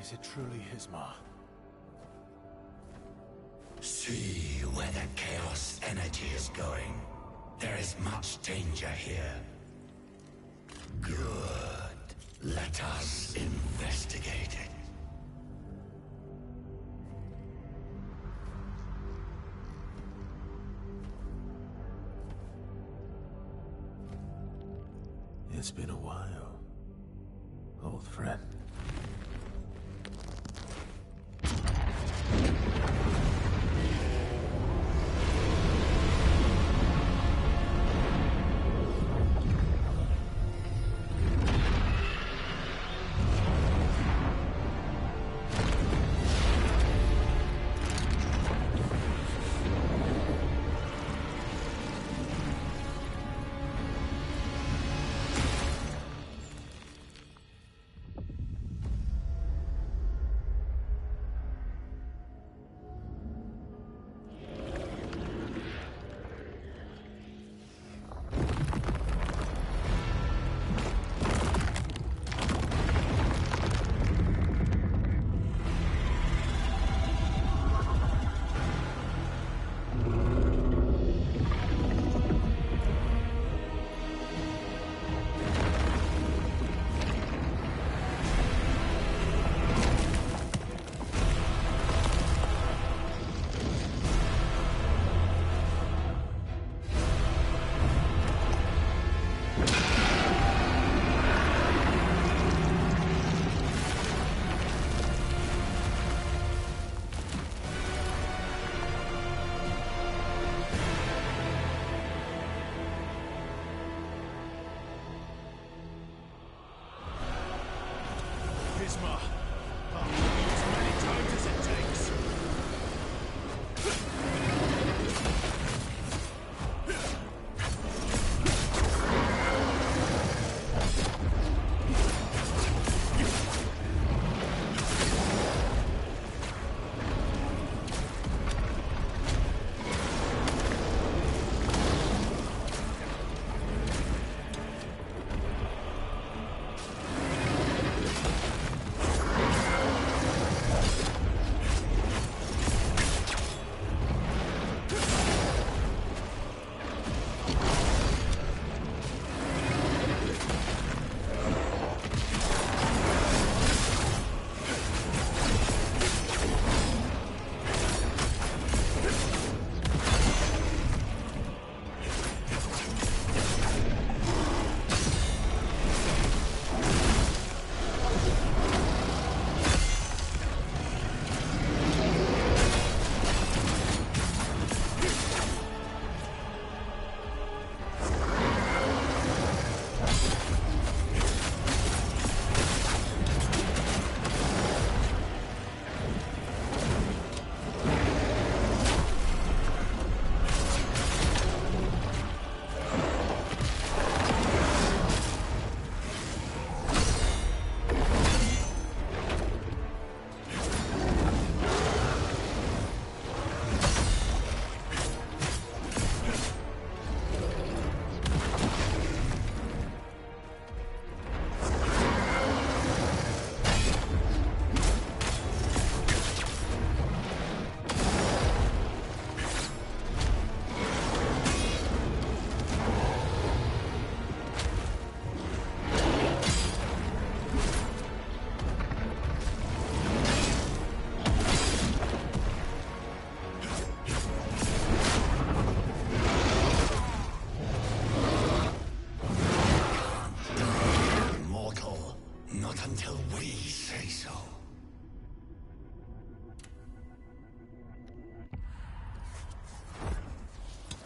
Is it truly his ma? See where the chaos energy is going. There is much danger here. Good. Let us investigate it. It's been a while, old friend.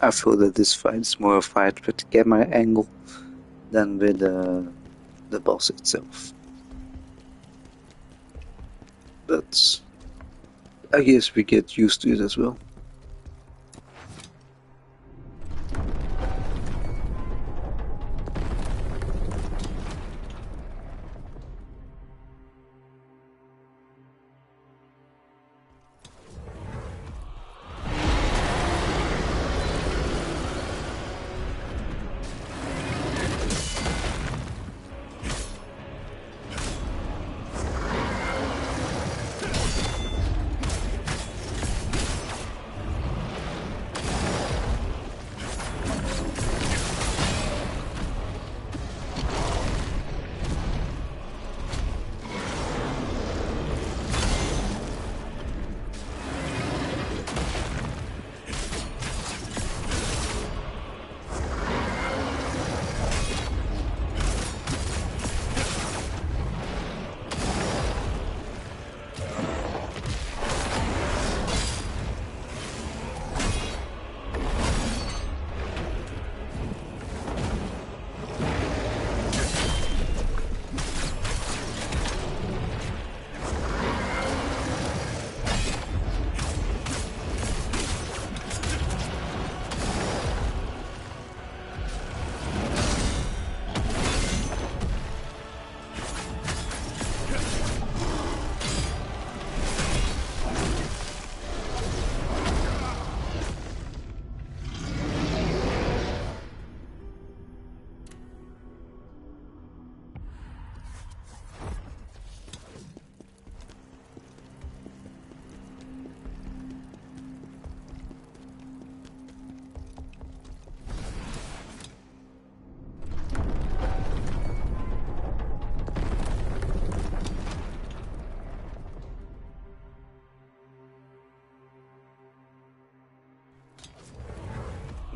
I feel that this fight is more a fight with the camera angle than with the boss itself. But I guess we get used to it as well.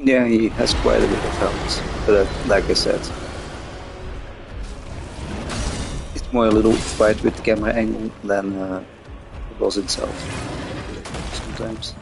Yeah, he has quite a bit of health, but like I said, it's more a little fight with the camera angle than the boss itself. Sometimes.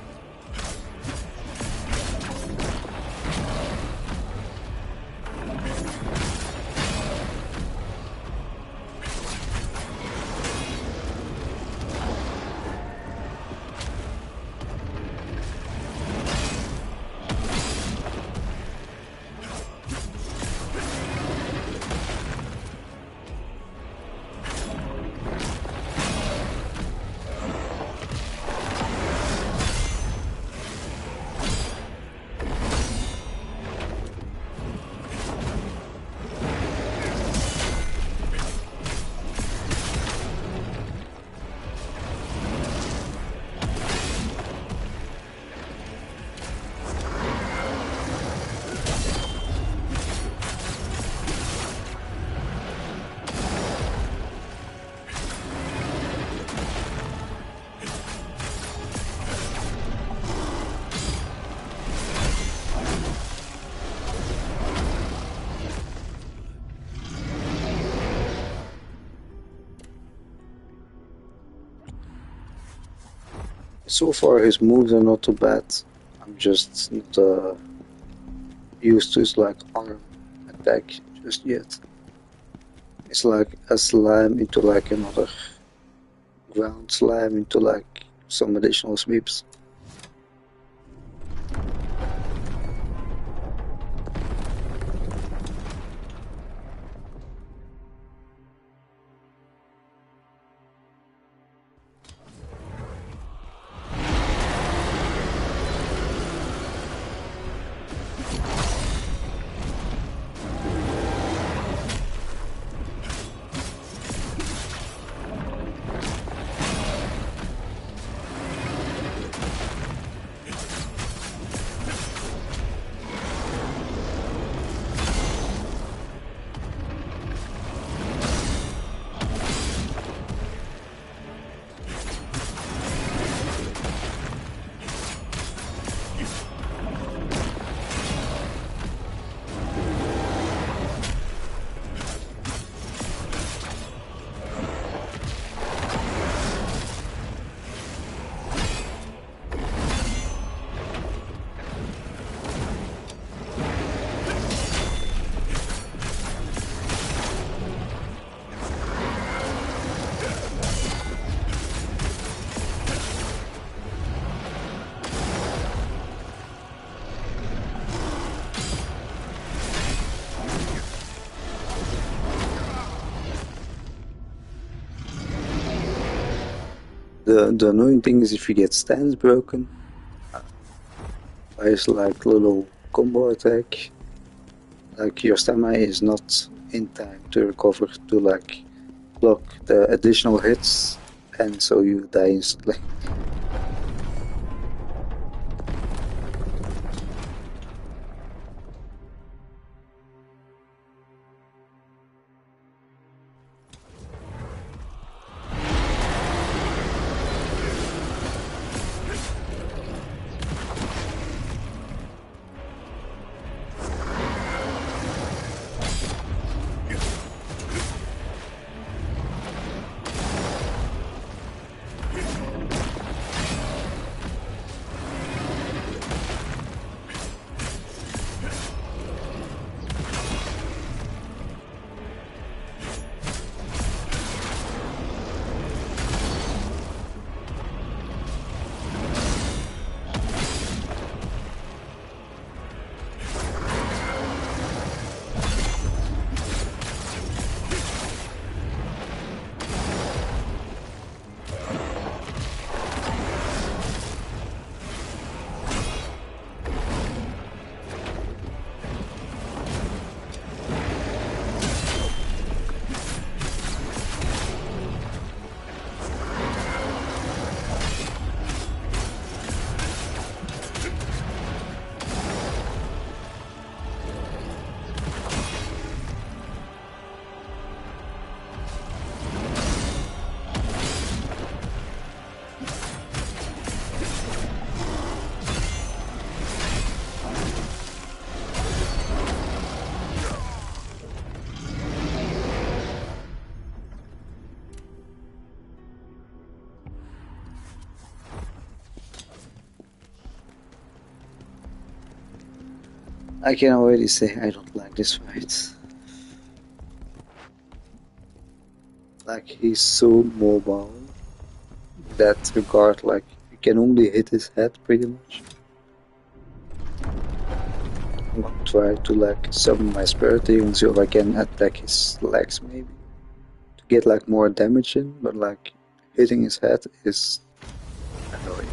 So far his moves are not too bad. I'm just not used to his like arm attack just yet. It's like a slime into like another ground slime into like some additional sweeps. The annoying thing is if you get stance broken by his like little combo attack, like your stamina is not in time to recover to like block the additional hits, and so you die instantly. I can already say I don't like this fight. Like he's so mobile in that regard, like you can only hit his head pretty much. I'm gonna try to like summon my spirit and see if I can attack his legs maybe to get like more damage in, but like hitting his head is annoying.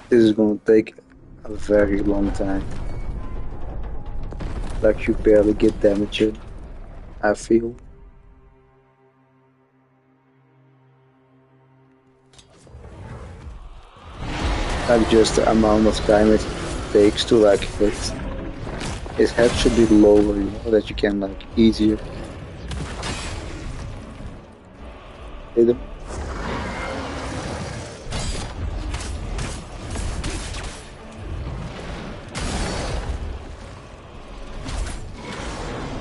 This is gonna take a very long time. Like you barely get damage in, I feel. Like just the amount of time it takes to like hit. His head should be lower, you know, that you can like easier hit him.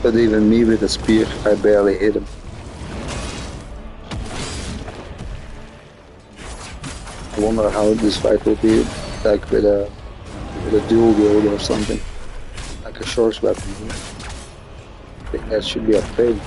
But even me with a spear, I barely hit him. I wonder how this fight will be like with a dual wield or something. Like a short weapon. I think that should be a pain.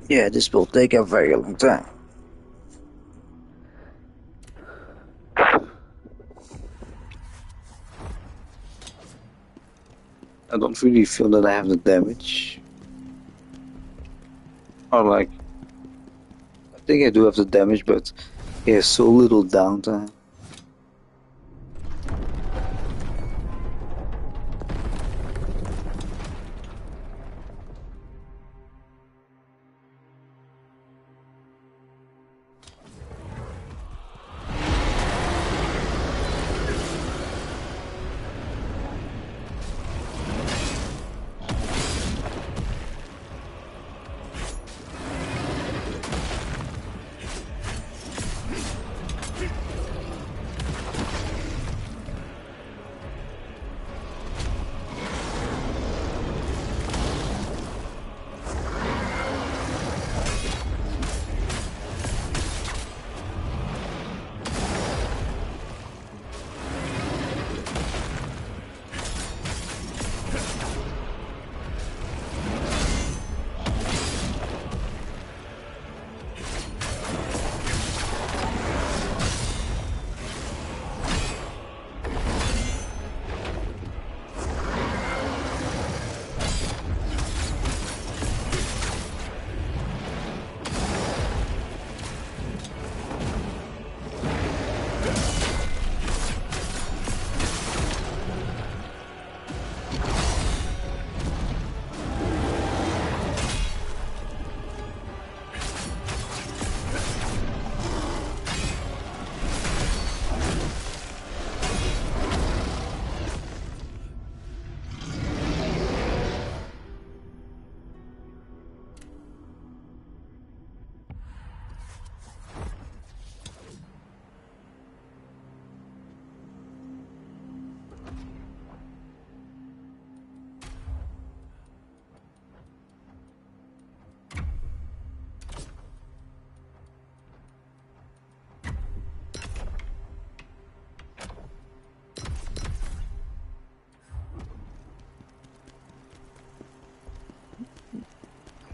Yeah, this will take a very long time. I don't really feel that I have the damage. Or like, I think I do have the damage, but yeah, so little downtime.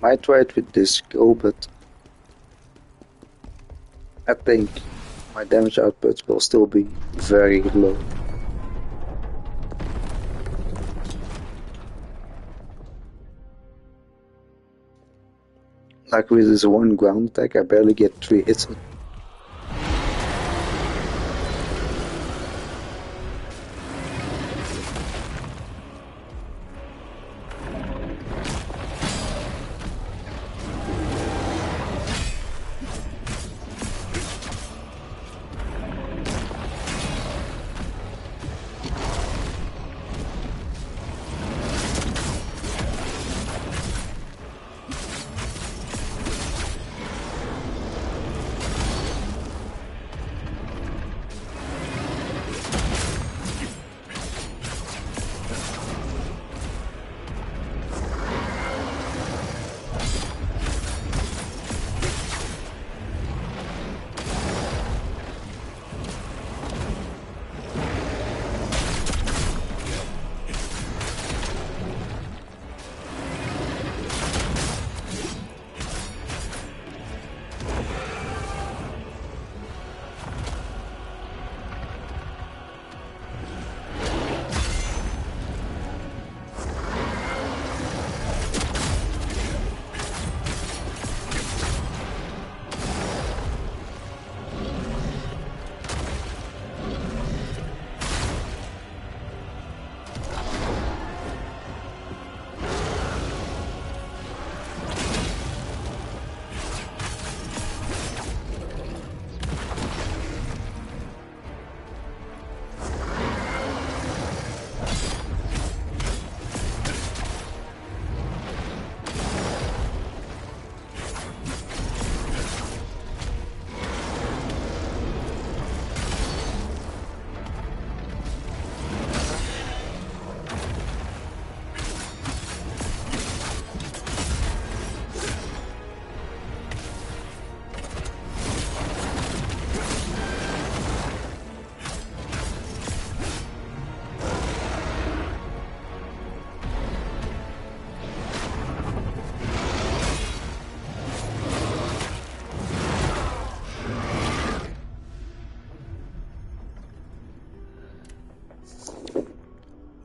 Might try it with this skill, but I think my damage output will still be very low. Like with this one ground attack, I barely get 3 hits.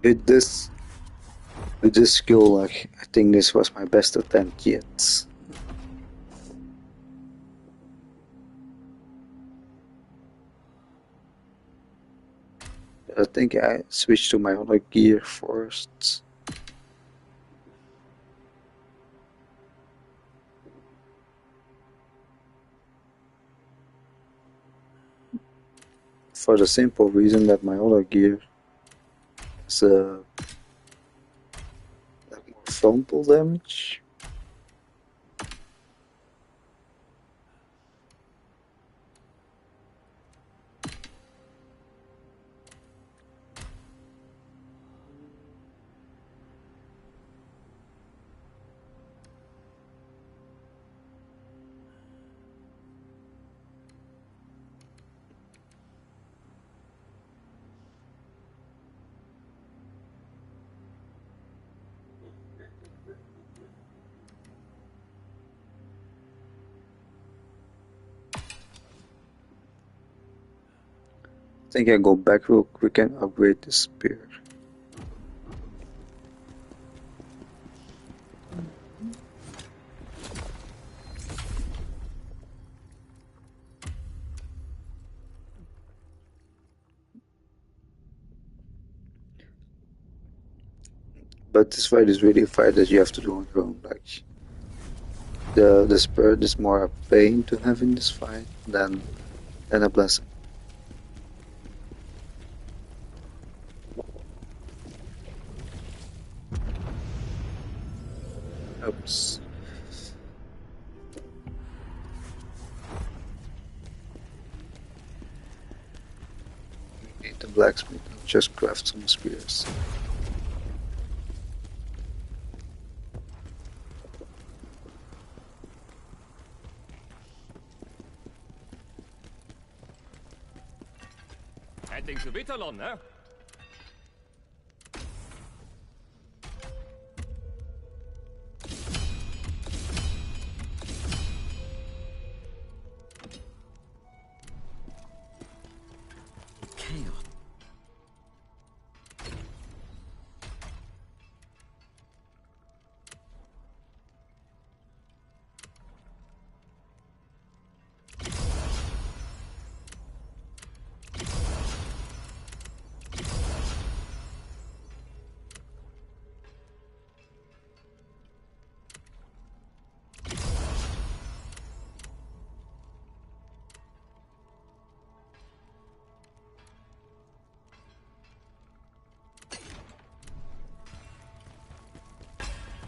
With this skill, like, I think this was my best attempt yet. I think I switched to my other gear first. For the simple reason that my other gear is like more frontal damage. I think I go back real quick and upgrade the spear. But this fight is really a fight that you have to do on your own. Like, the spirit is more a pain to have in this fight than a blessing. Oops. We need the blacksmith and just craft some spears. Heading to Vittalon, ne?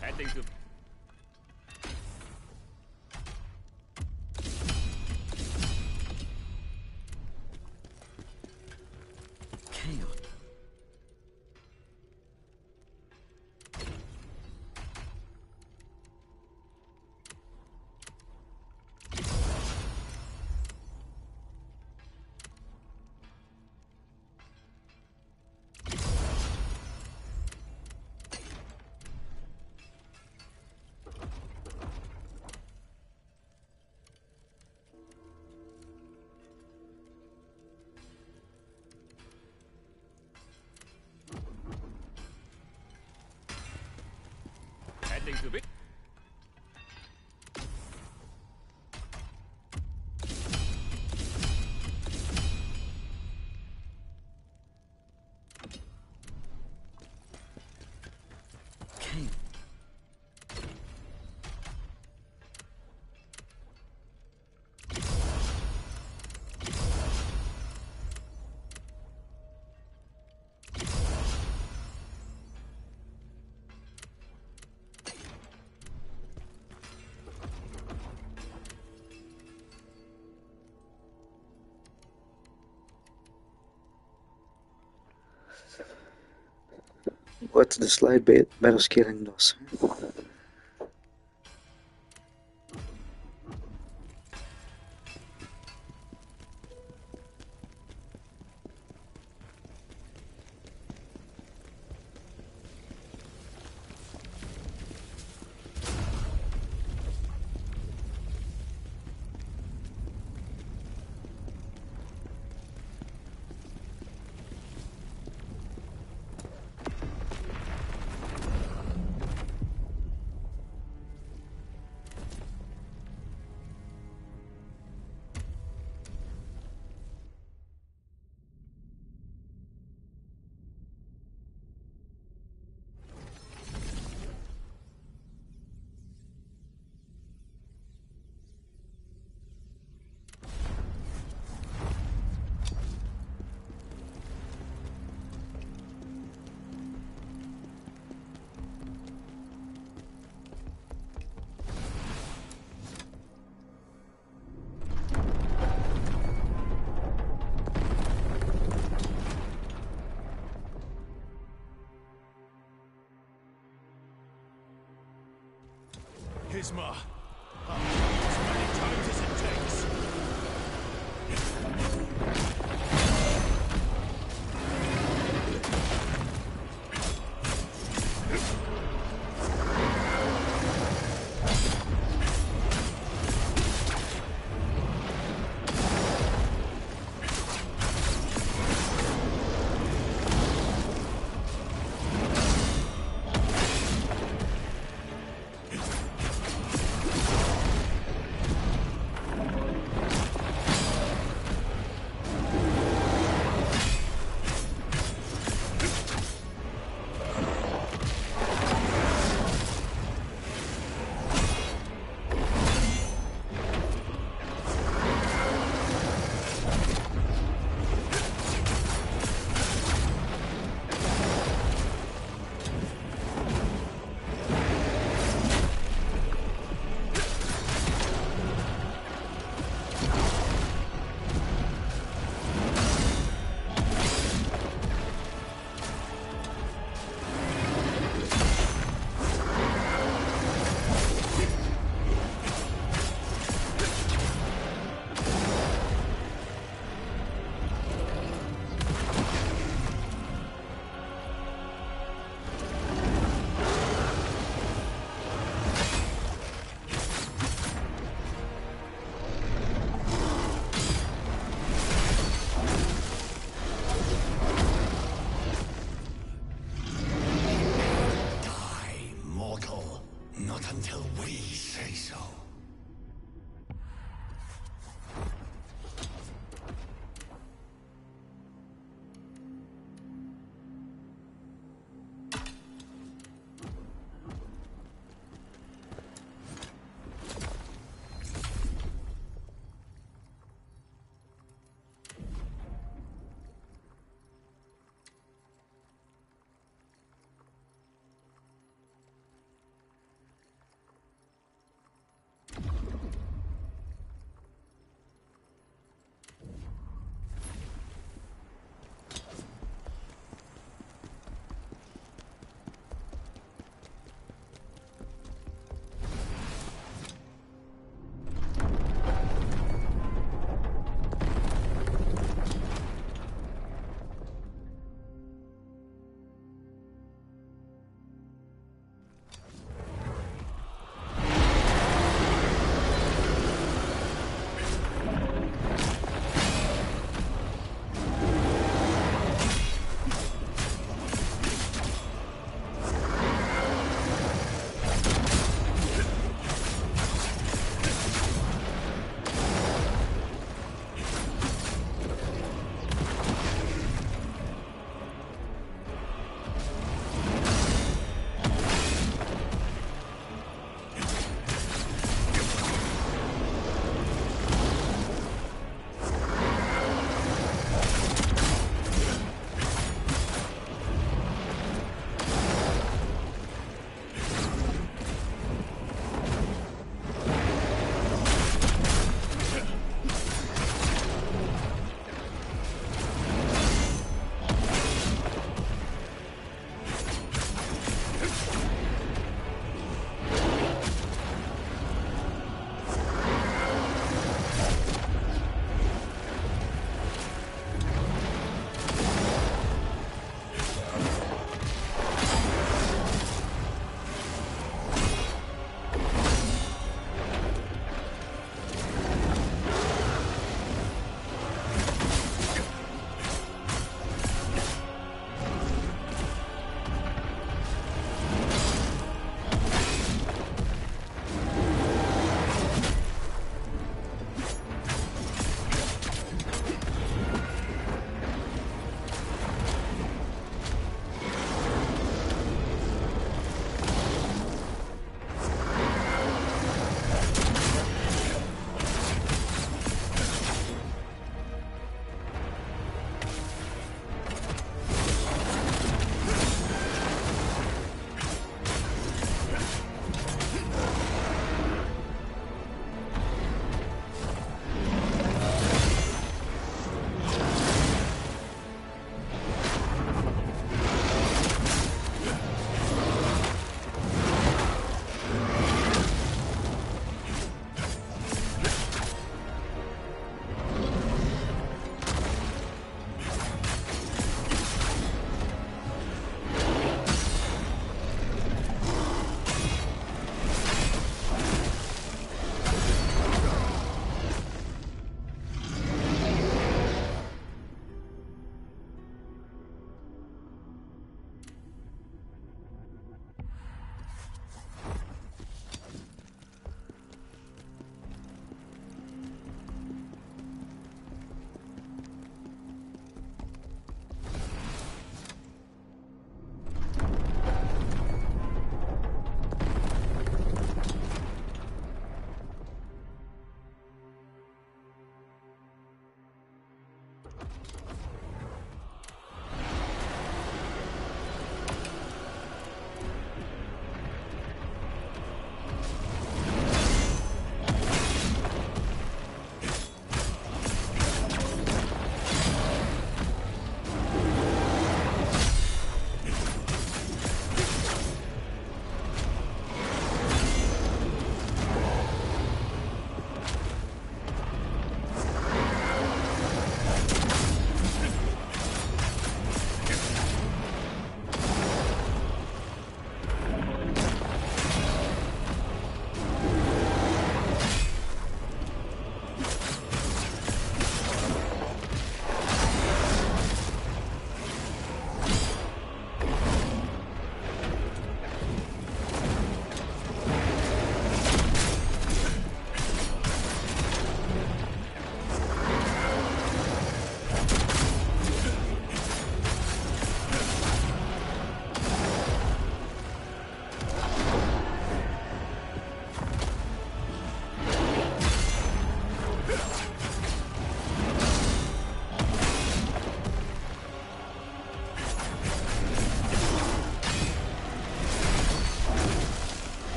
Heading to... Heading to Vit... What the slide battle scaling does. charisma. As many times as it takes.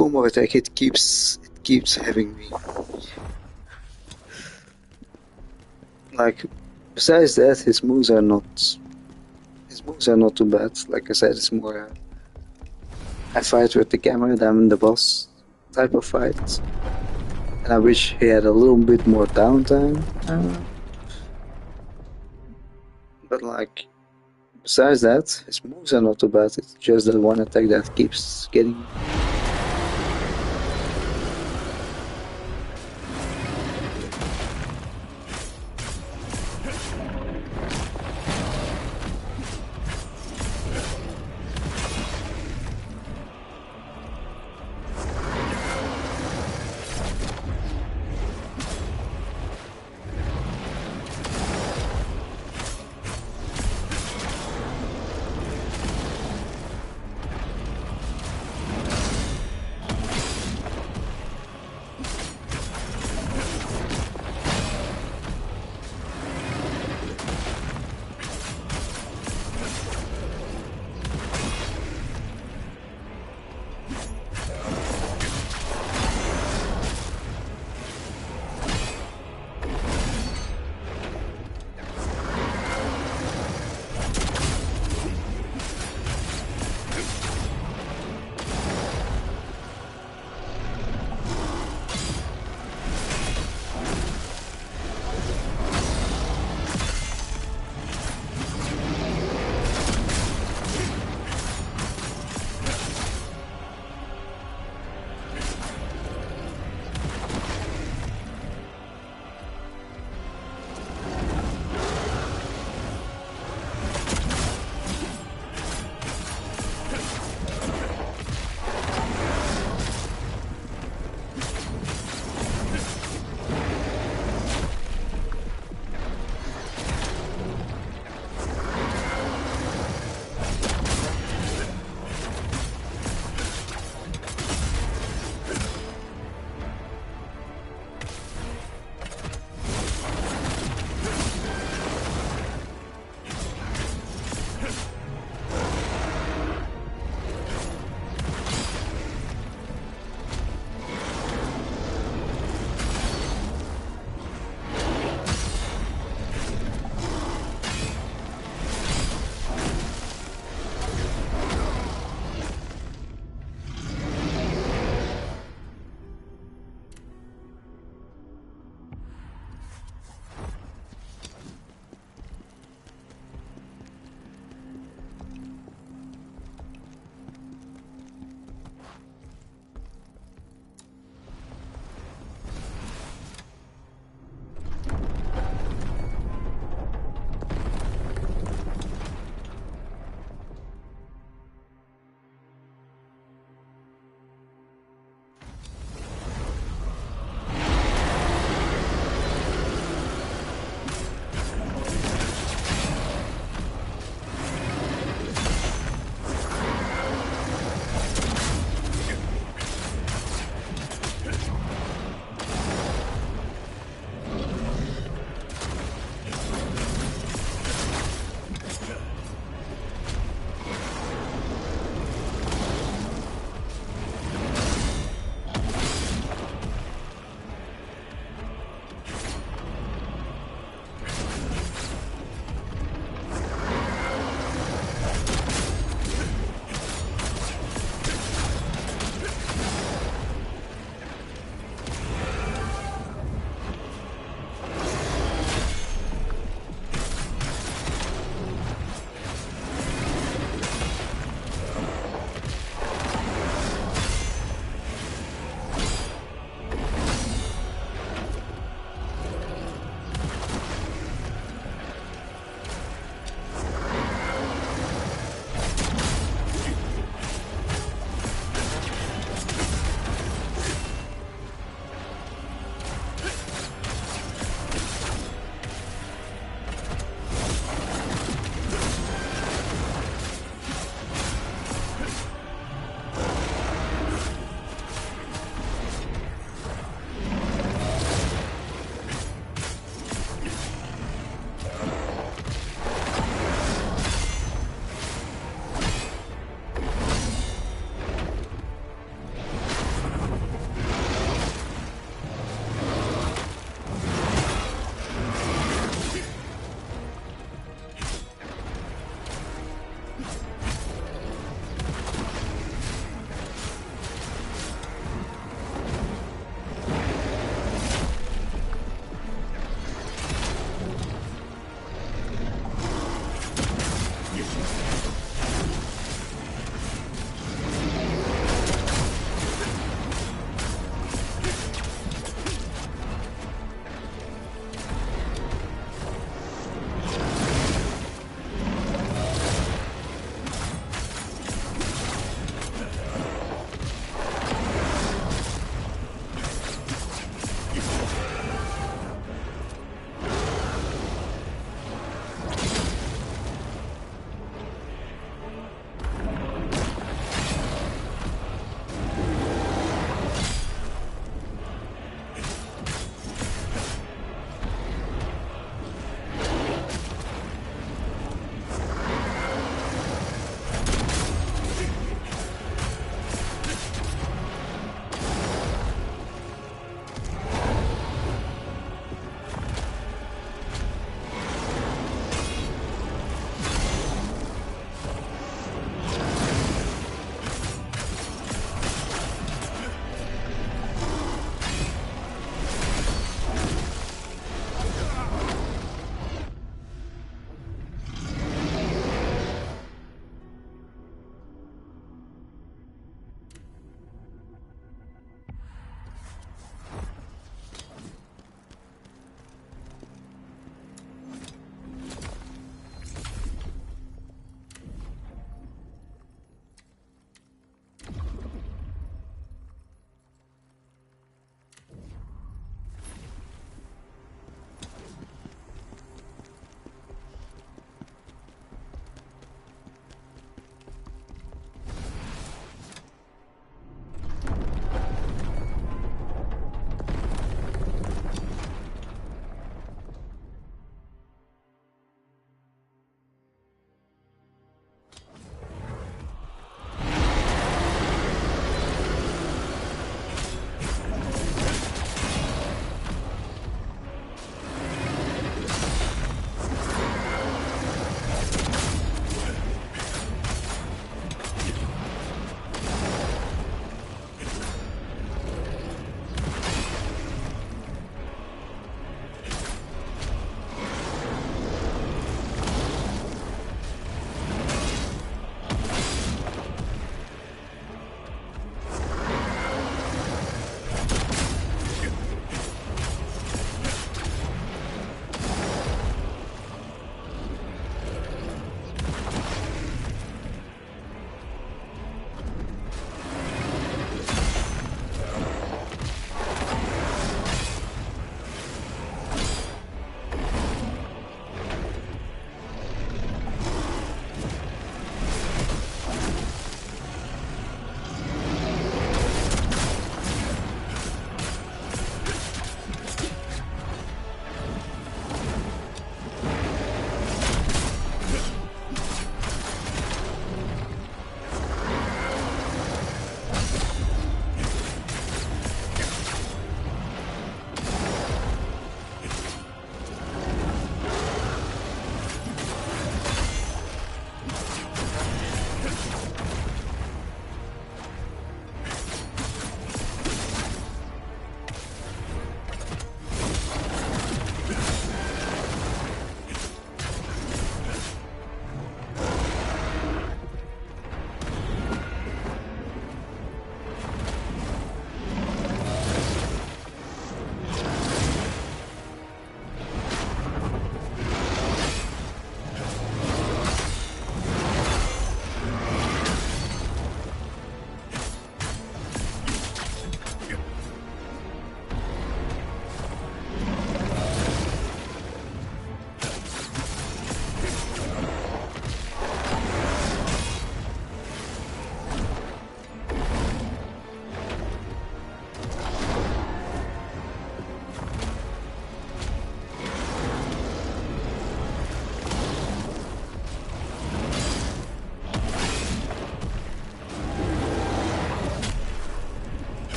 combo attack, it keeps having me. Like, besides that, his moves are not too bad. Like I said, it's more a fight with the camera than the boss type of fight. And I wish he had a little bit more downtime. But like, besides that, his moves are not too bad. It's just that one attack that keeps getting me.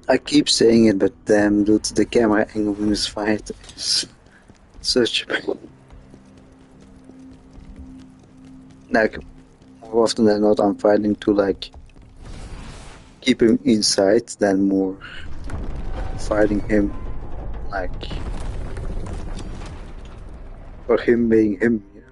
I keep saying it, but damn, dude, the camera angle in this fight is such a... Like, more often than not, I'm fighting to, like, keep him inside than more fighting him, like, for him being him, you know?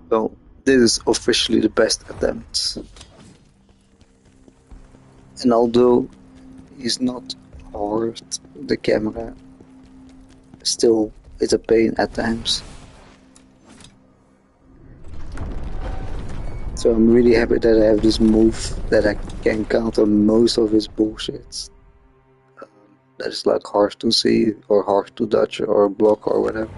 So this is officially the best attempt. And although he's not hard the camera still is a pain at times. So I'm really happy that I have this move that I can counter most of his bullshit. That is like hard to see or hard to dodge or block or whatever.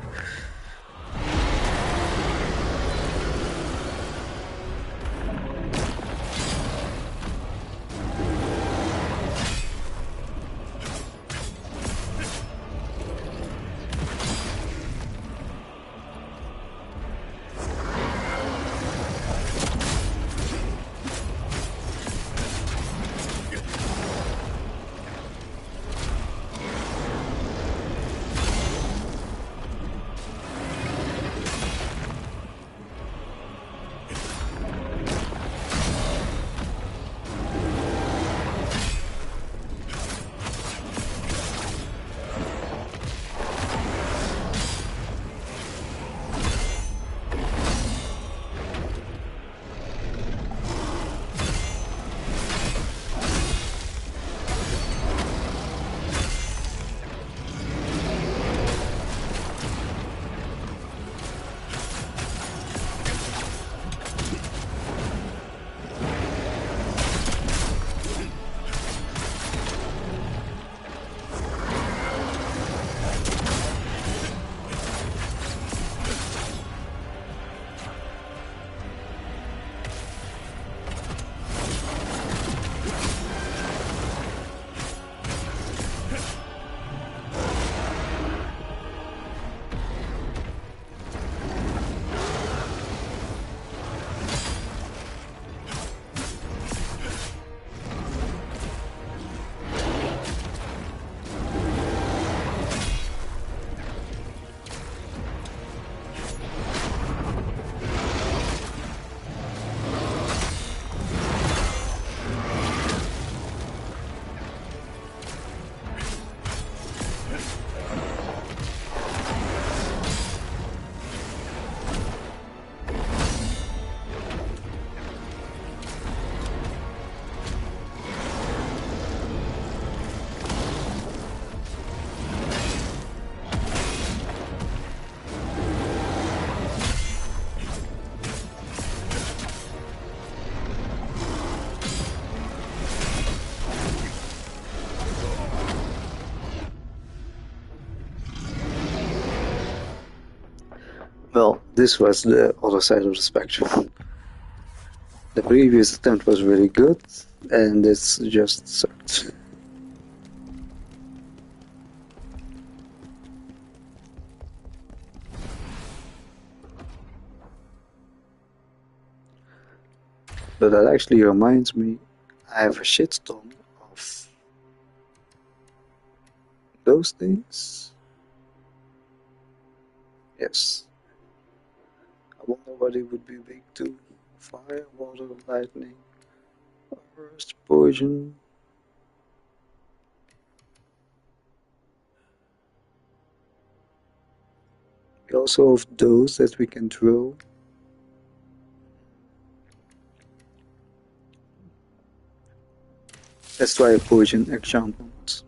Well, this was the other side of the spectrum. The previous attempt was really good, and this just sucked. But that actually reminds me, I have a shitstorm of those things. Yes. I wonder what it would be big to. Fire, water, lightning, rust, poison. We also have those that we can throw. Let's try a poison enchantment.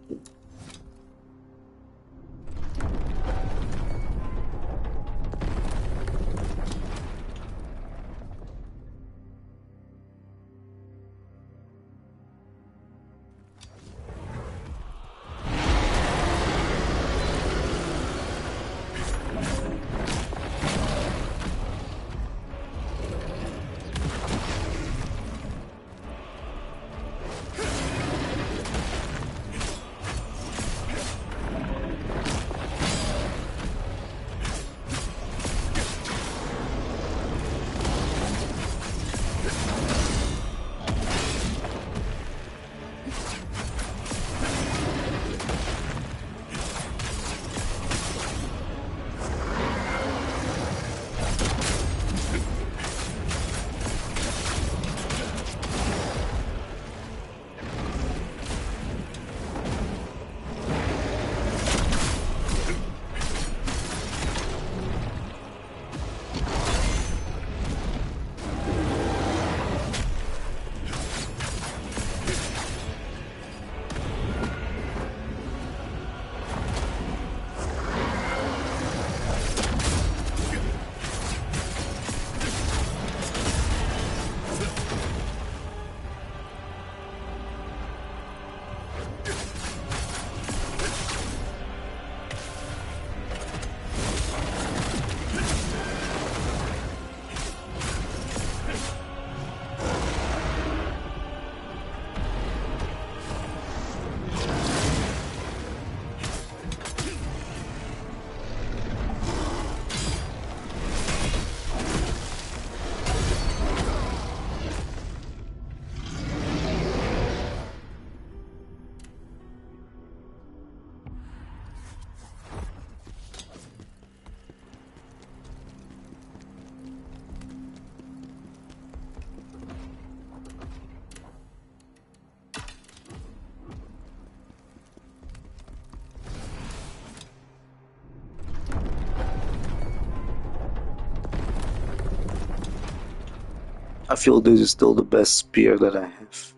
I feel this is still the best spear that I have.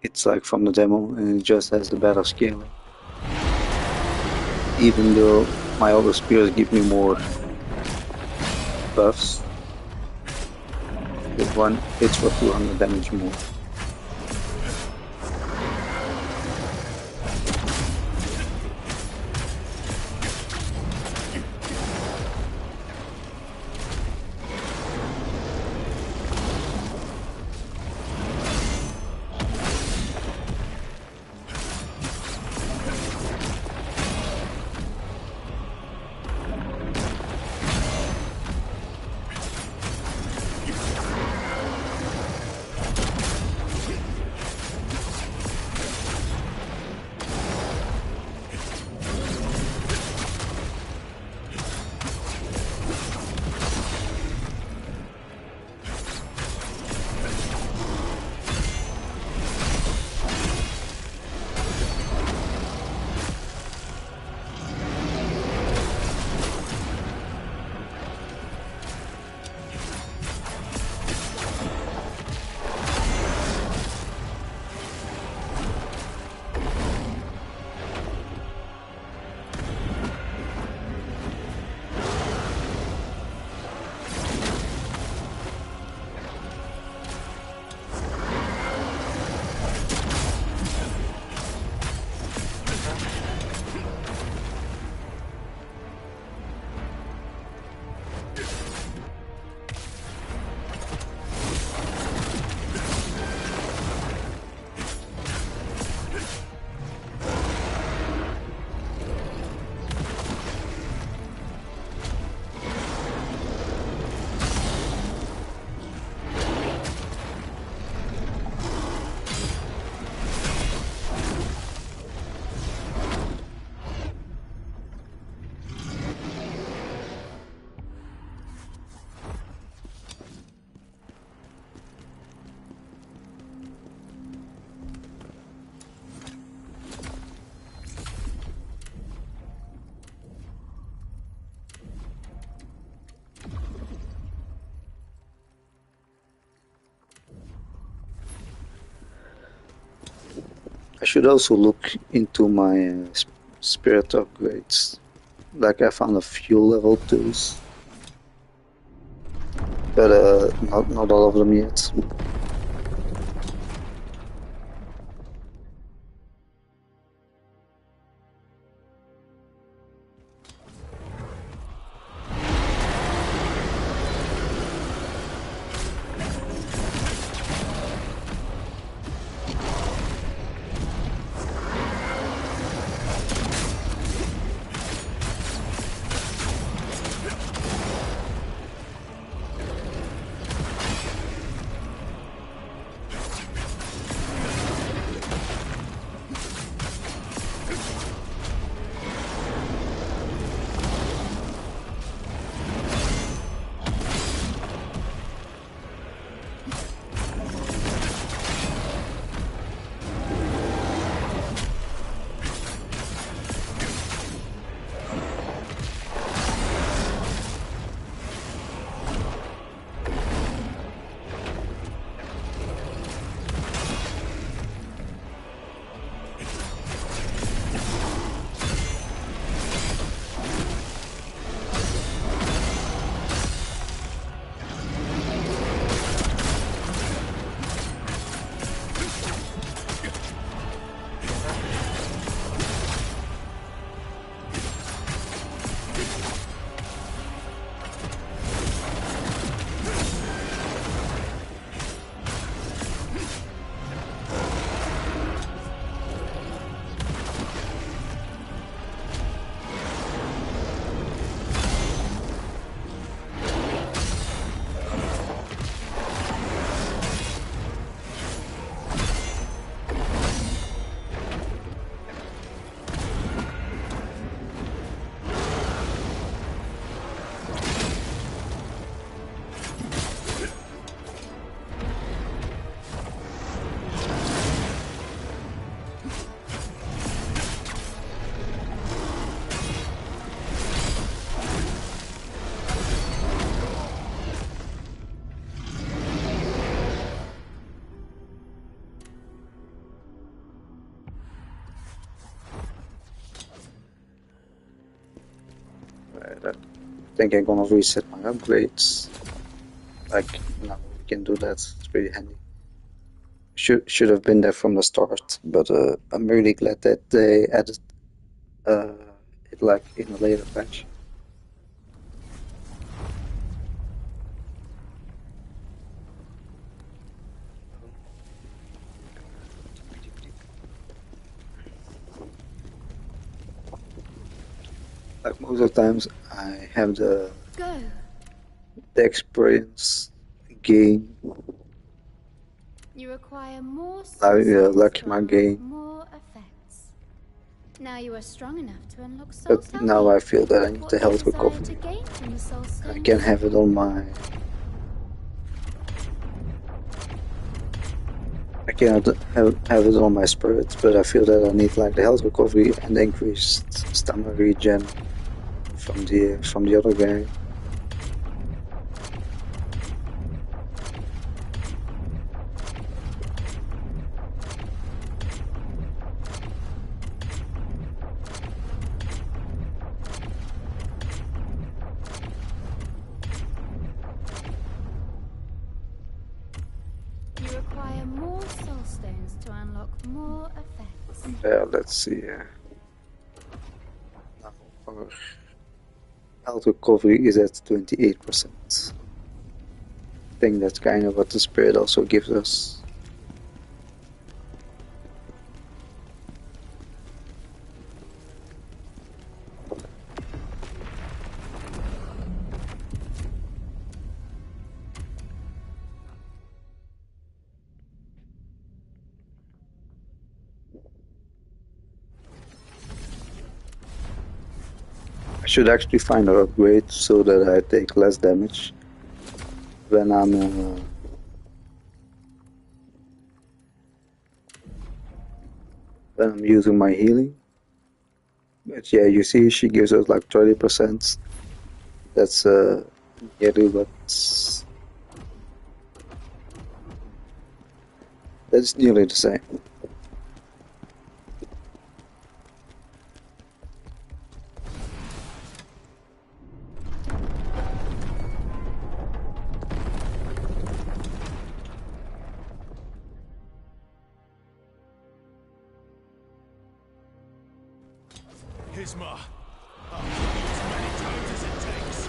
It's like from the demo and it just has the better scaling. Even though my other spears give me more buffs, this one hits for 200 damage more. I should also look into my spirit upgrades. Like I found a few level 2s, but not all of them yet. think I'm gonna reset my upgrades. Like now we can do that. It's pretty handy. Should have been there from the start, but I'm really glad that they added it like in a later patch. Like most of the times, I have the experience gain. You require more Lucky my gain. more effects. Now you are strong enough to unlock soul But now I feel that I need the health recovery. I can have it on my. I cannot have it on my spirits, but I feel that I need like the health recovery and the increased stamina regen from the other guy. You require more soul stones to unlock more effects. Yeah, let's see. Now our health recovery is at 28%. I think that's kind of what the spirit also gives us. I should actually find an upgrade so that I take less damage when I'm using my healing. But yeah, you see, she gives us like 30%. That's nearly what. That's nearly the same. Hisma. As many times as it takes.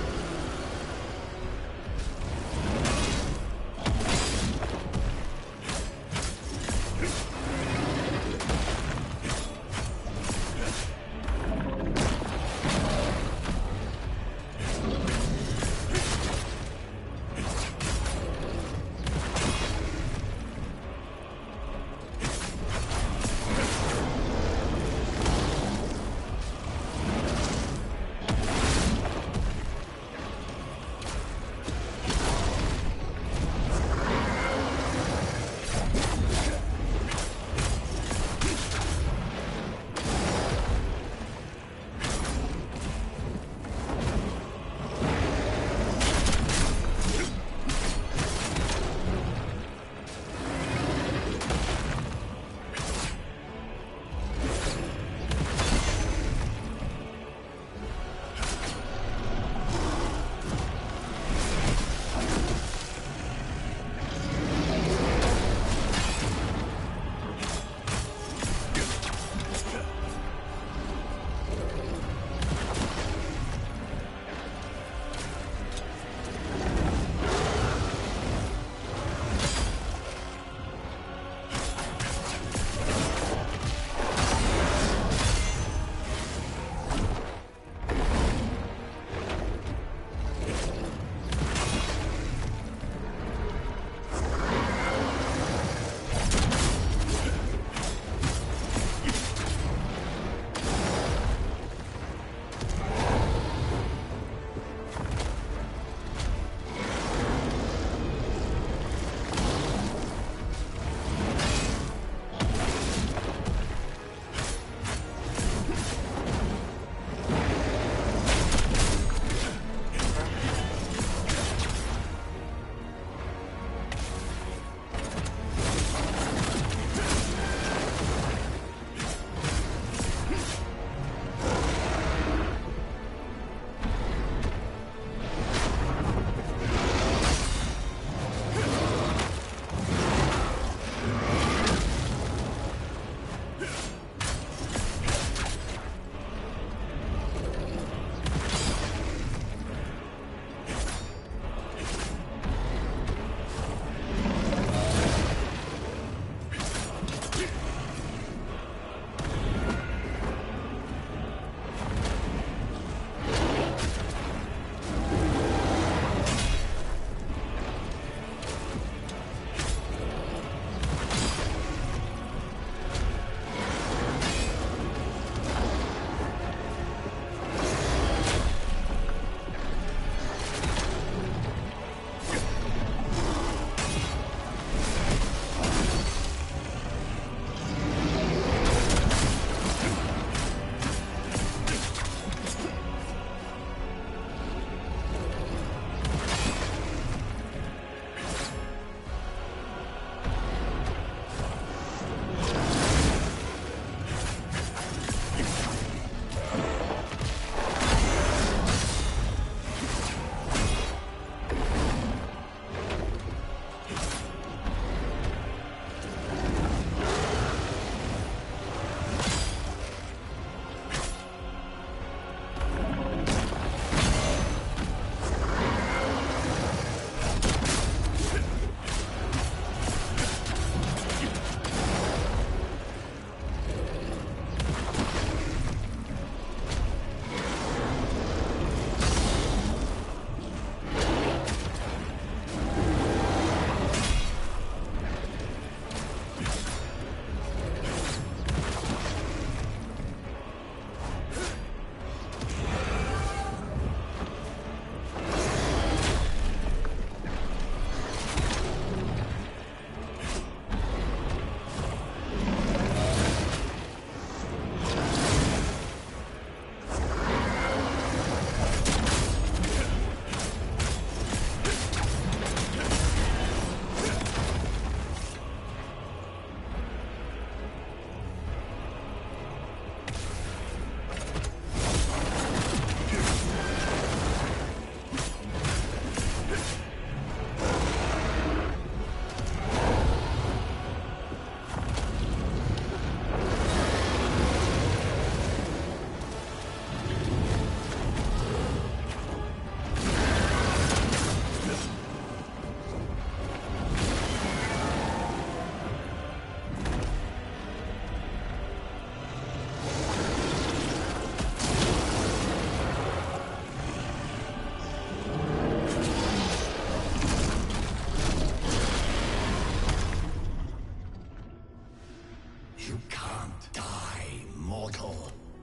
You can't die, mortal.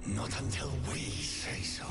Not until we say so.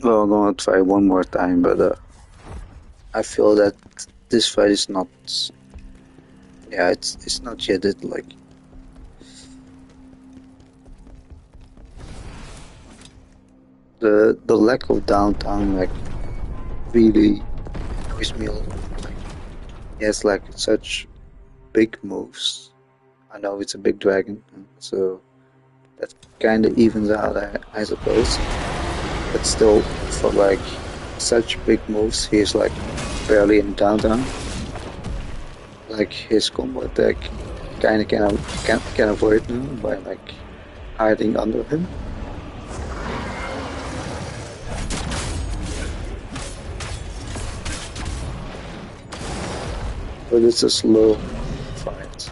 Well, I'm gonna try one more time, but I feel that this fight is not. Yeah, it's not yet it like. The lack of downtime like really annoys me a lot. Like, he has like such big moves. I know it's a big dragon, so that kind of evens out, I suppose. But still, for like such big moves, he's like barely in downtime. Like his combo attack kind of can avoid now by like hiding under him. But it's a slow fight.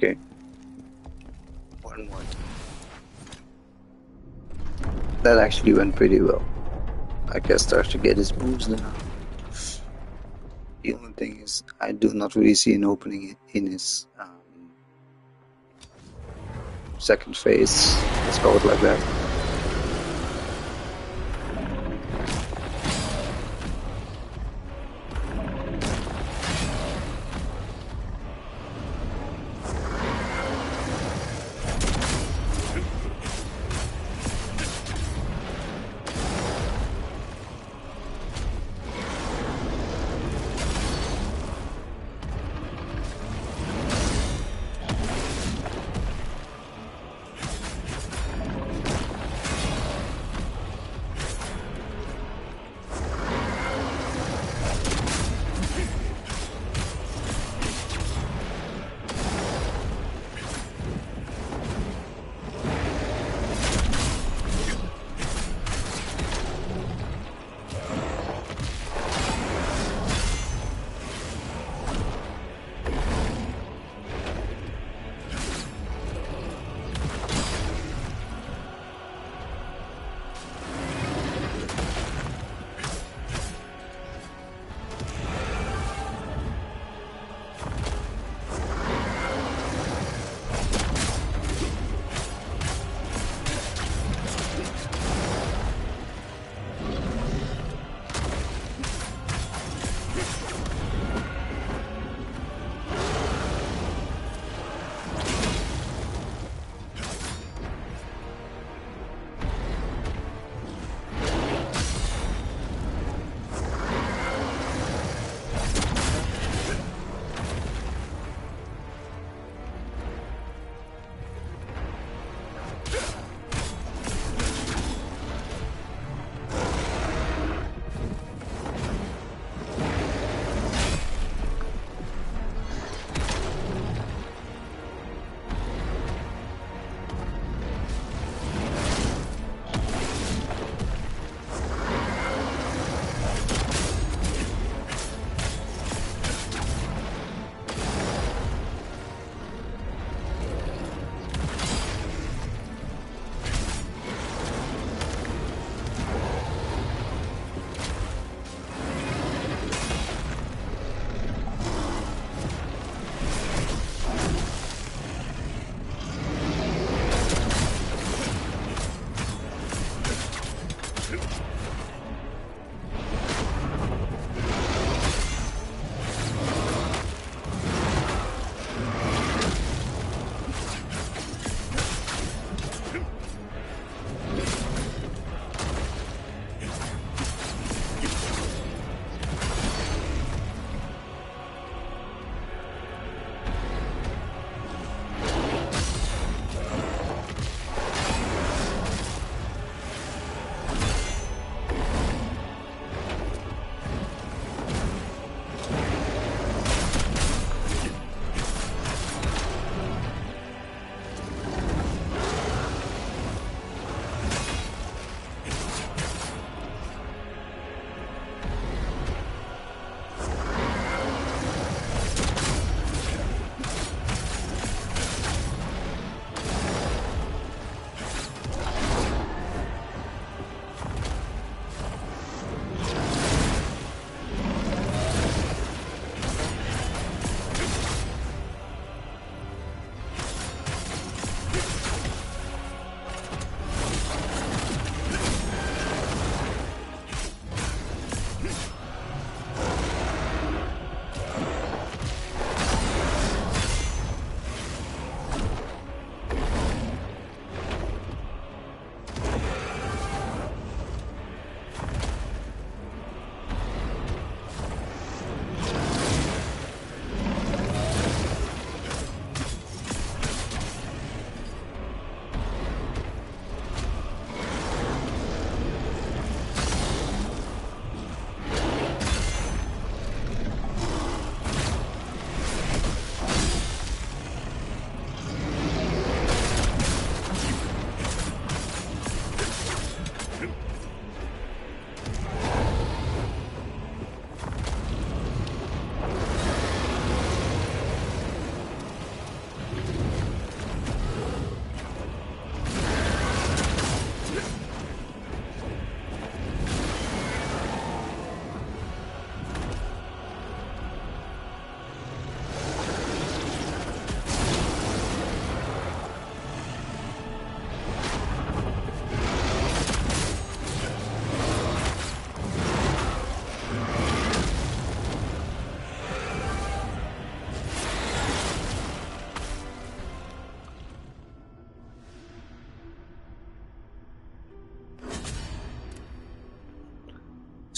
Okay. One more. That actually went pretty well. I can start to get his moves now. The only thing is, I do not really see an opening in his second phase. Let's call it like that.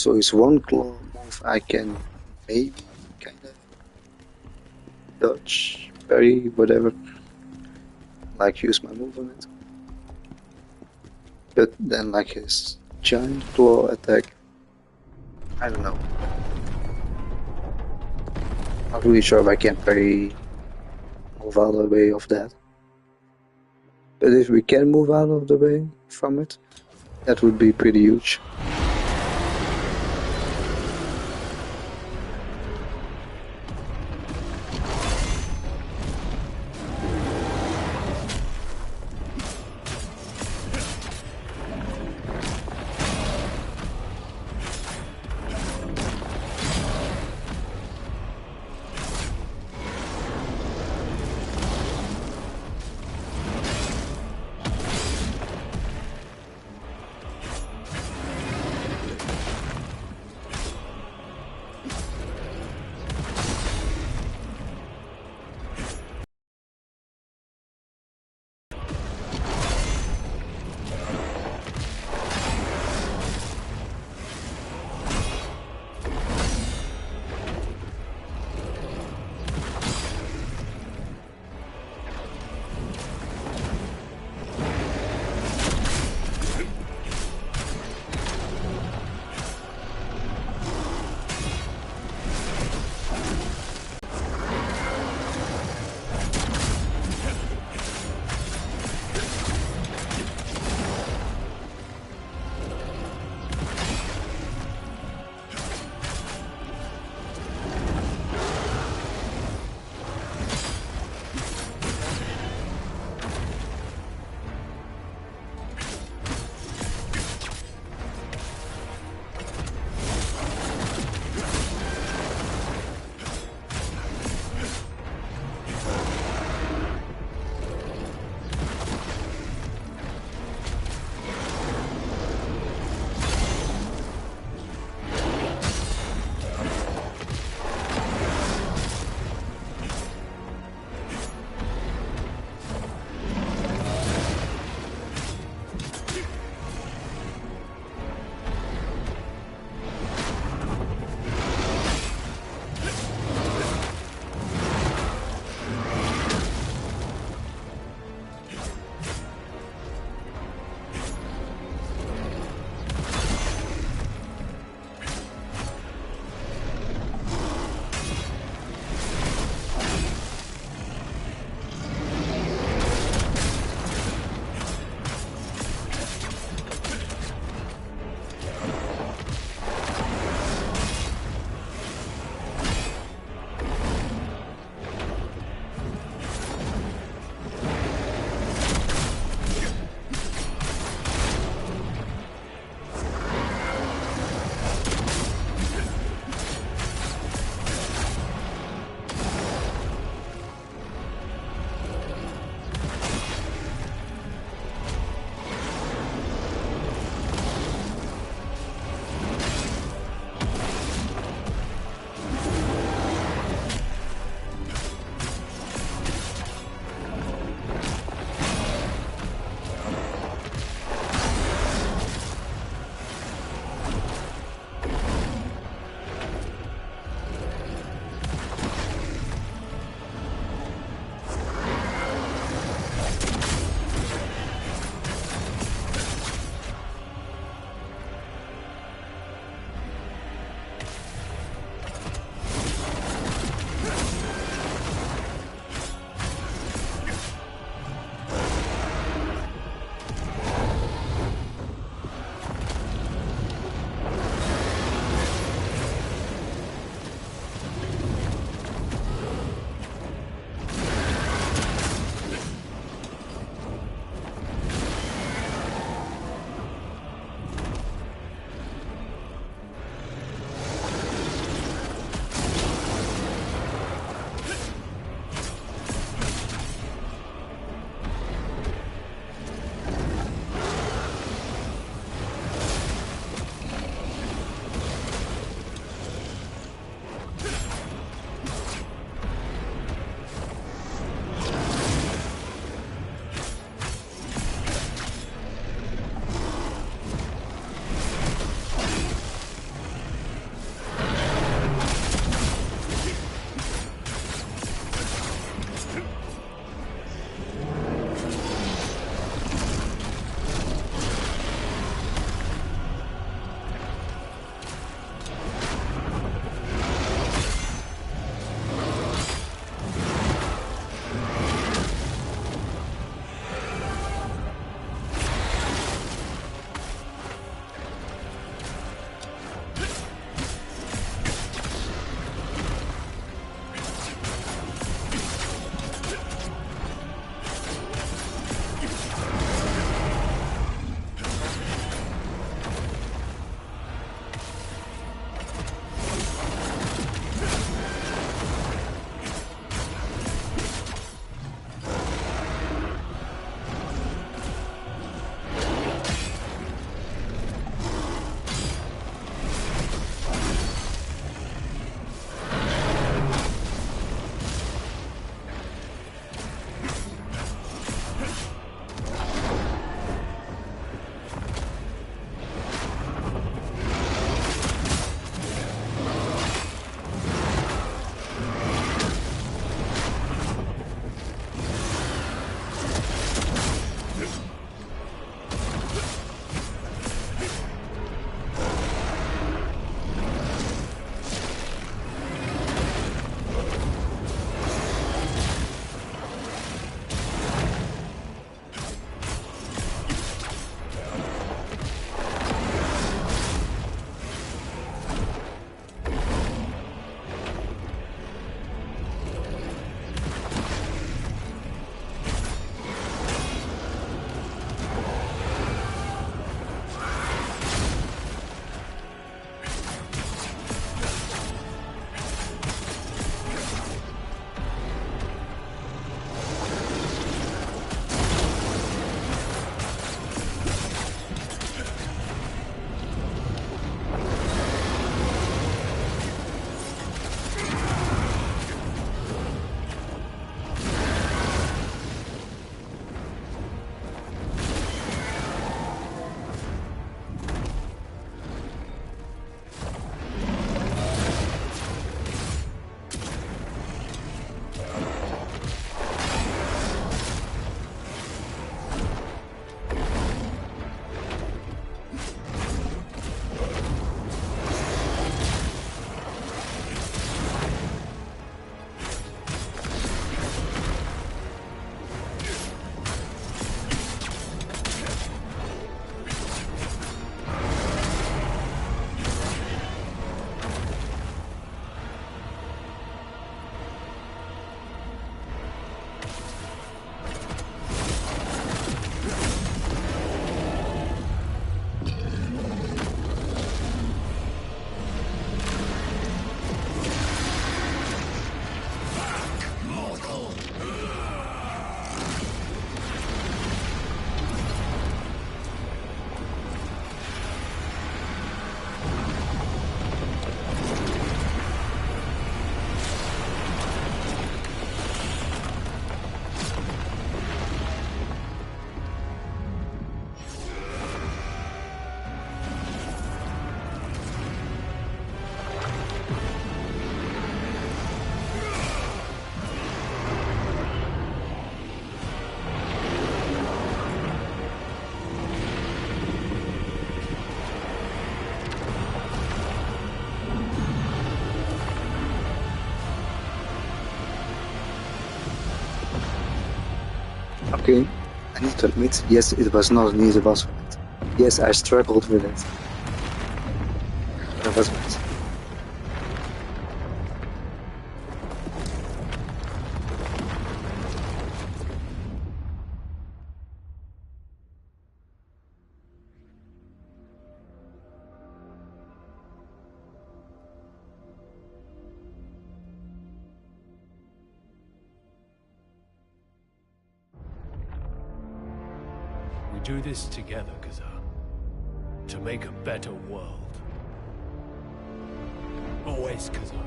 So it's one claw move I can maybe kind of dodge, parry, whatever. Like use my move on it. But then like his giant claw attack, I don't know. Not really sure if I can parry, move out of the way of that. But if we can move out of the way from it, that would be pretty huge. Okay, I need to admit, yes, it was not an easy boss fight. Yes, I struggled with it. But it was nice. We do this together, Khazan. To make a better world. Always, Khazan.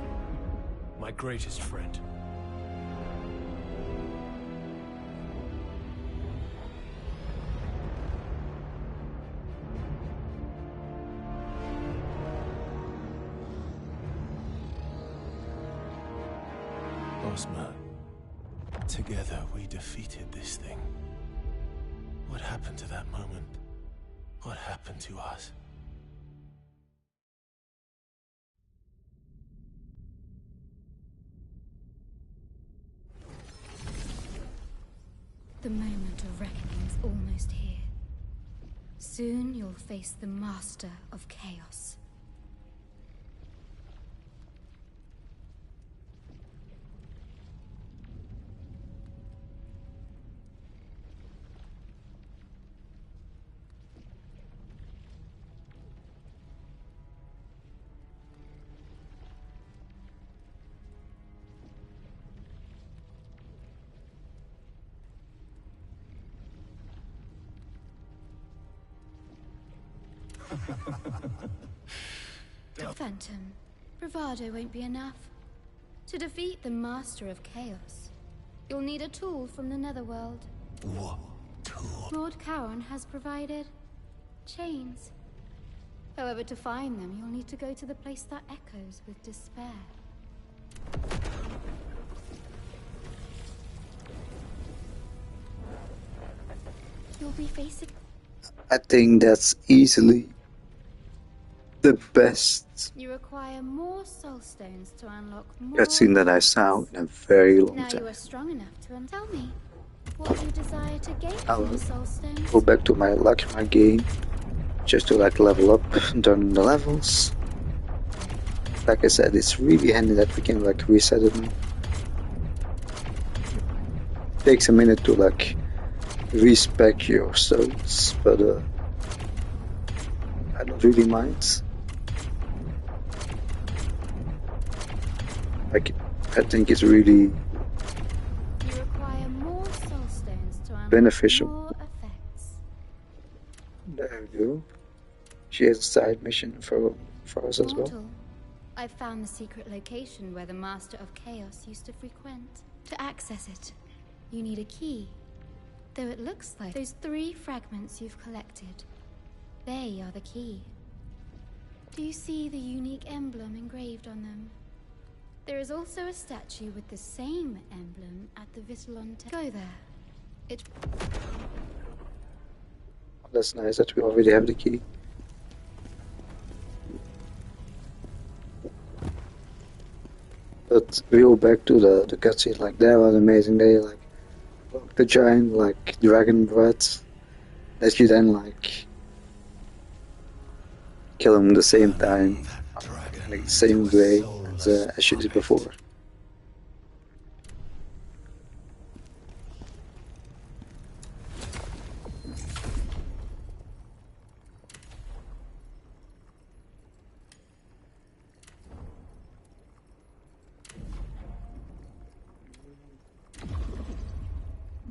My greatest friend. Bossman, together we defeated this thing. What happened to that moment? What happened to us? The moment of reckoning's almost here. Soon you'll face the master of chaos. Phantom, bravado won't be enough. To defeat the Master of Chaos, you'll need a tool from the Netherworld. What tool? Lord Charon has provided chains. However, to find them, you'll need to go to the place that echoes with despair. You'll be facing... I think that's easily the best You require more soul stones to unlock more... cutscene that I saw in a very long Now you time. are strong enough to tell me what you desire to gain I from will the soul stones. go back to my luck, my game, just to like level up during the levels. Like I said, it's really handy that we can like reset it now. Takes a minute to like respec your stones, but I don't really mind. Like, I think it's really You require more soul stones to unlock beneficial. more effects. There we go. She has a side mission for us as well. Mortal, I've found the secret location where the Master of Chaos used to frequent. To access it, you need a key. Though it looks like those 3 fragments you've collected, they are the key. Do you see the unique emblem engraved on them? There is also a statue with the same emblem at the Vitellon Temple. Go there. It... That's nice that we already have the key. But we go back to the cutscene, like that was amazing. They like the giant like dragon bread that you then like kill him at the same time, like the same way as you did before.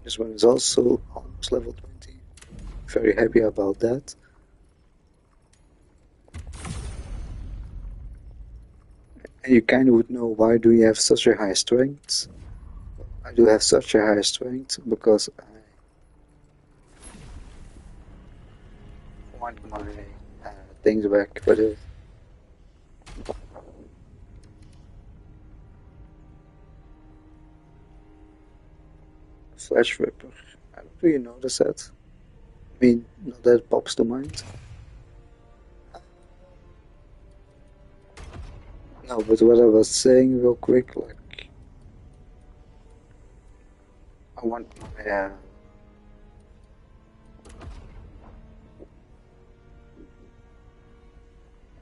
This one is also almost level 20. Very happy about that. And you kind of would know why do you have such a high strength. I do have such a high strength because I want my things back, but Flash Ripper. I don't really notice that. I mean, not that pops to mind. No, but what I was saying real quick, like, I want my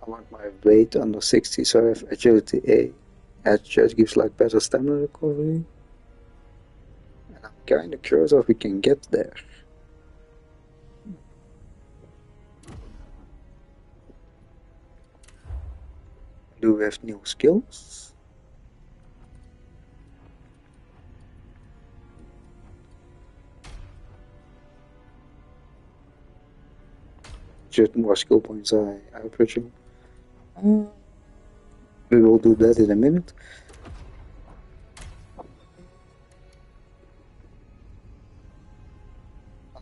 I want my weight under 60, so I have agility A. Agility gives like better stamina recovery. And I'm kinda curious if we can get there. Do we have new skills? Just more skill points, I presume. We will do that in a minute.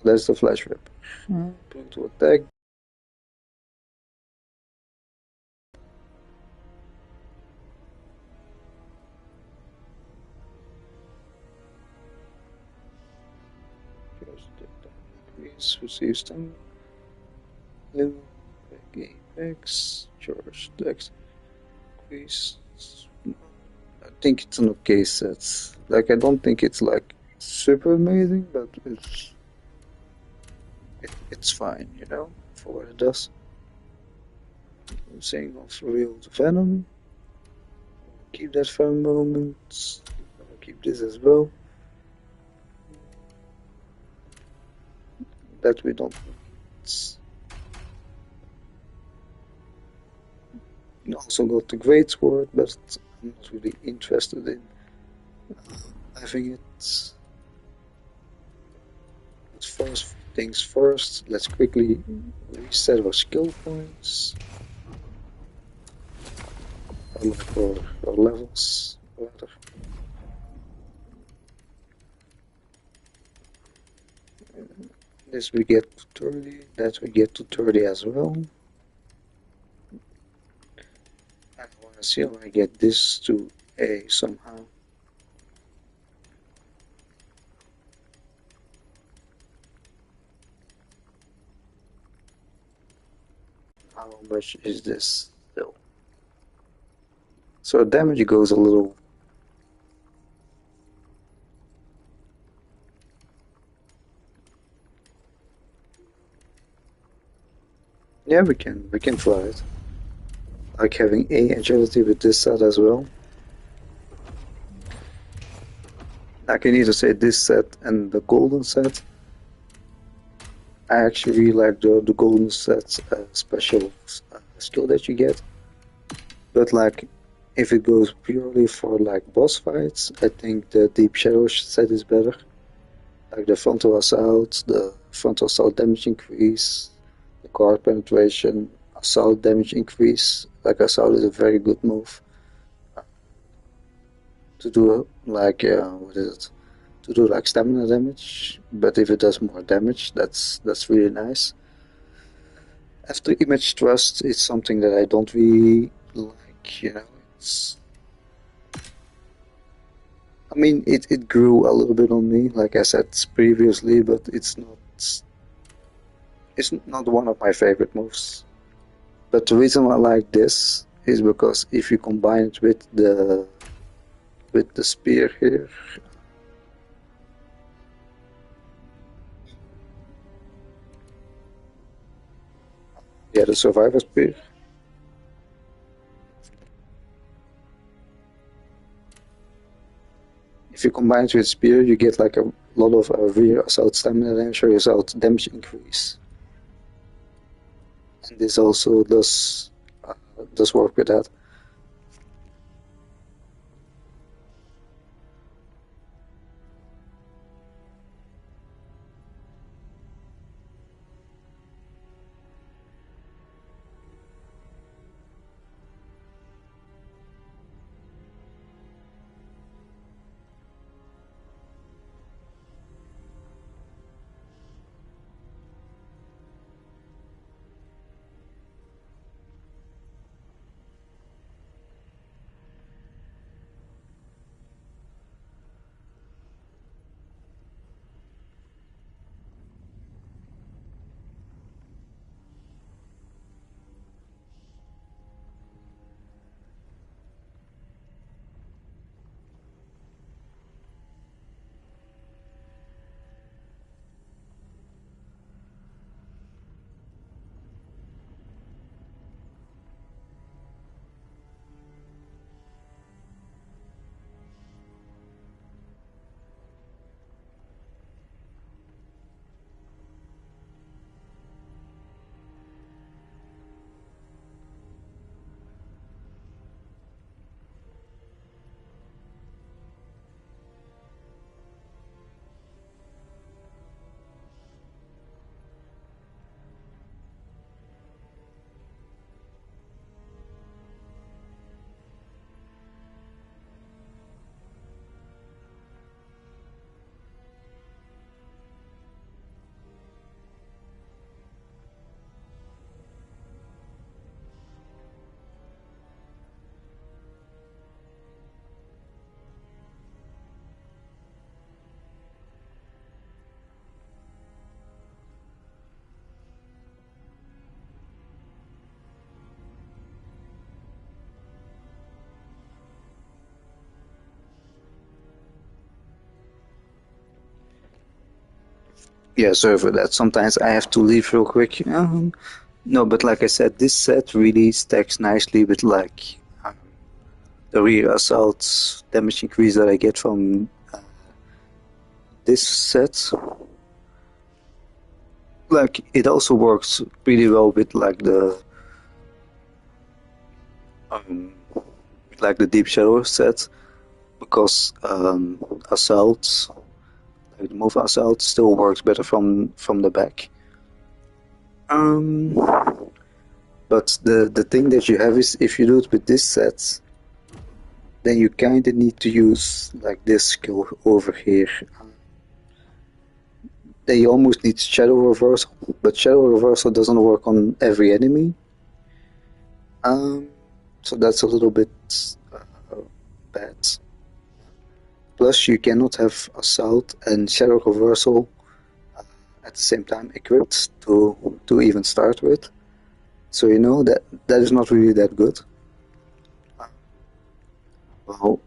That's the flash whip. Brutal attack. Increase, receive stamina. Level, back apex, charge, dex, increase. I think it's an okay set. Like, I don't think it's like super amazing, but it's fine, you know, for what it does. Saying of real venom. Keep that for a moment. Keep this as well. That we don't need. You also got the great sword, but I'm not really interested in having it. But first things first, let's quickly reset our skill points. Or levels, rather. This we get to 30, that we get to 30 as well. I want to see how I get this to A somehow. How much is this still? So damage goes a little. Yeah, we can try it. Like having A agility with this set as well. I can either say this set and the golden set. I actually really like the golden set special skill that you get. But like, if it goes purely for like boss fights, I think the Deep Shadow set is better. Like the frontal assault, the frontal assault damage increase, the guard penetration, assault damage increase. Like assault is a very good move to do like what is it? To do like stamina damage. But if it does more damage, that's really nice. After image thrust, it's something that I don't really like. You know, it's. I mean, it grew a little bit on me, like I said previously, but it's not one of my favorite moves. But the reason I like this is because if you combine it with the spear here, yeah, the survivor spear. If you combine it with spear, you get like a lot of rear assault stamina damage or assault damage increase. And this also does work with that. Yeah, sorry for that. Sometimes I have to leave real quick. No, but like I said, this set really stacks nicely with like the rear assault damage increase that I get from this set. Like it also works pretty well with like the Deep Shadow set, because assault, like the move assault, still works better from the back. But the thing that you have is, if you do it with this set, then you kind of need to use like this skill over here. Then you almost need Shadow Reversal, but Shadow Reversal doesn't work on every enemy. So that's a little bit bad. Plus, you cannot have Assault and Shadow Reversal at the same time equipped to even start with. So you know that is not really that good. Well,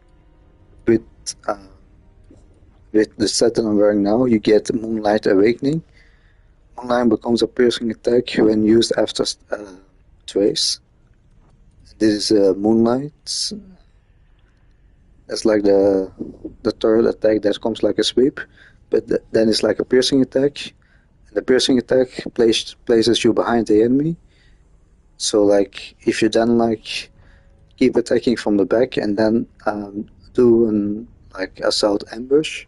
with the set that I'm wearing now, you get Moonlight Awakening. Moonlight becomes a piercing attack when used after Trace. This is Moonlight. That's like the third attack that comes like a sweep, but then it's like a piercing attack. And the piercing attack places you behind the enemy. So like if you then like keep attacking from the back and then do an like assault ambush,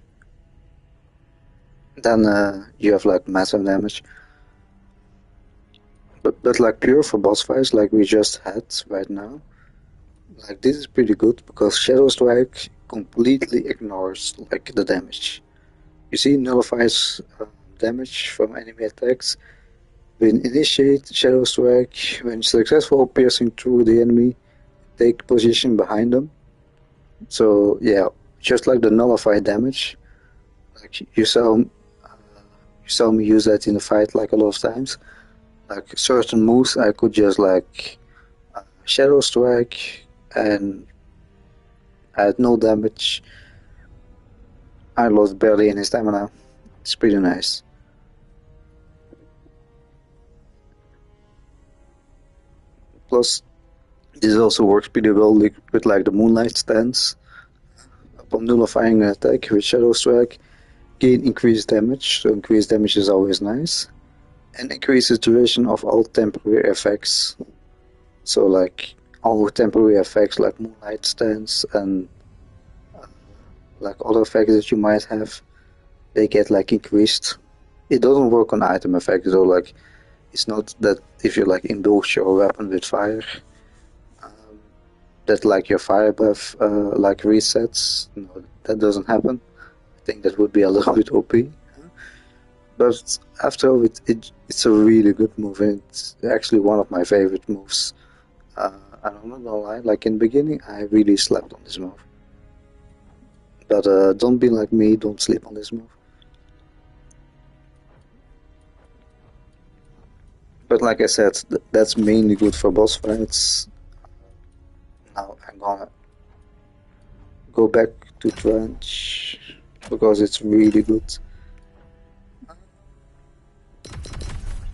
then you have like massive damage. But like pure for boss fights like we just had right now, like this is pretty good because Shadow Strike completely ignores like the damage. You see, nullifies damage from enemy attacks. When initiate Shadow Strike, when successful piercing through the enemy, take position behind them. So yeah, just like the nullify damage, like you saw me use that in the fight like a lot of times. Like certain moves, I could just like Shadow Strike and I had no damage. I lost barely any stamina. It's pretty nice. Plus, this also works pretty well with like the Moonlight stance. Upon nullifying an attack with Shadow Strike, gain increased damage. So increased damage is always nice. And increases duration of all temporary effects. So like all temporary effects like Moonlight stance and like other effects that you might have, they get like increased. It doesn't work on item effects though, like it's not that if you like indulge your weapon with fire, that like your fire buff like resets. No, that doesn't happen. I think that would be a little bit OP. But after all, it's a really good move, and it's actually one of my favorite moves. And I'm not gonna lie, like in the beginning, I really slept on this move. But don't be like me, don't sleep on this move. But like I said, that's mainly good for boss fights. Now I'm gonna go back to Trench because it's really good.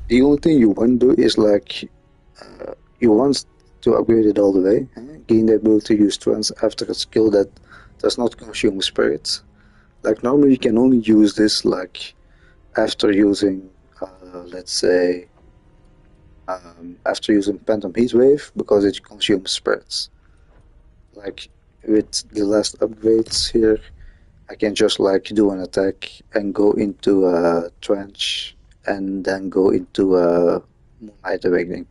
The only thing you want to do is like you want to upgrade it all the way, gain the ability to use Trance after a skill that does not consume spirits. Like normally you can only use this like after using let's say after using Phantom Heatwave because it consumes spirits. Like with the last upgrades here, I can just like do an attack and go into a Trench and then go into a Moonlight Awakening.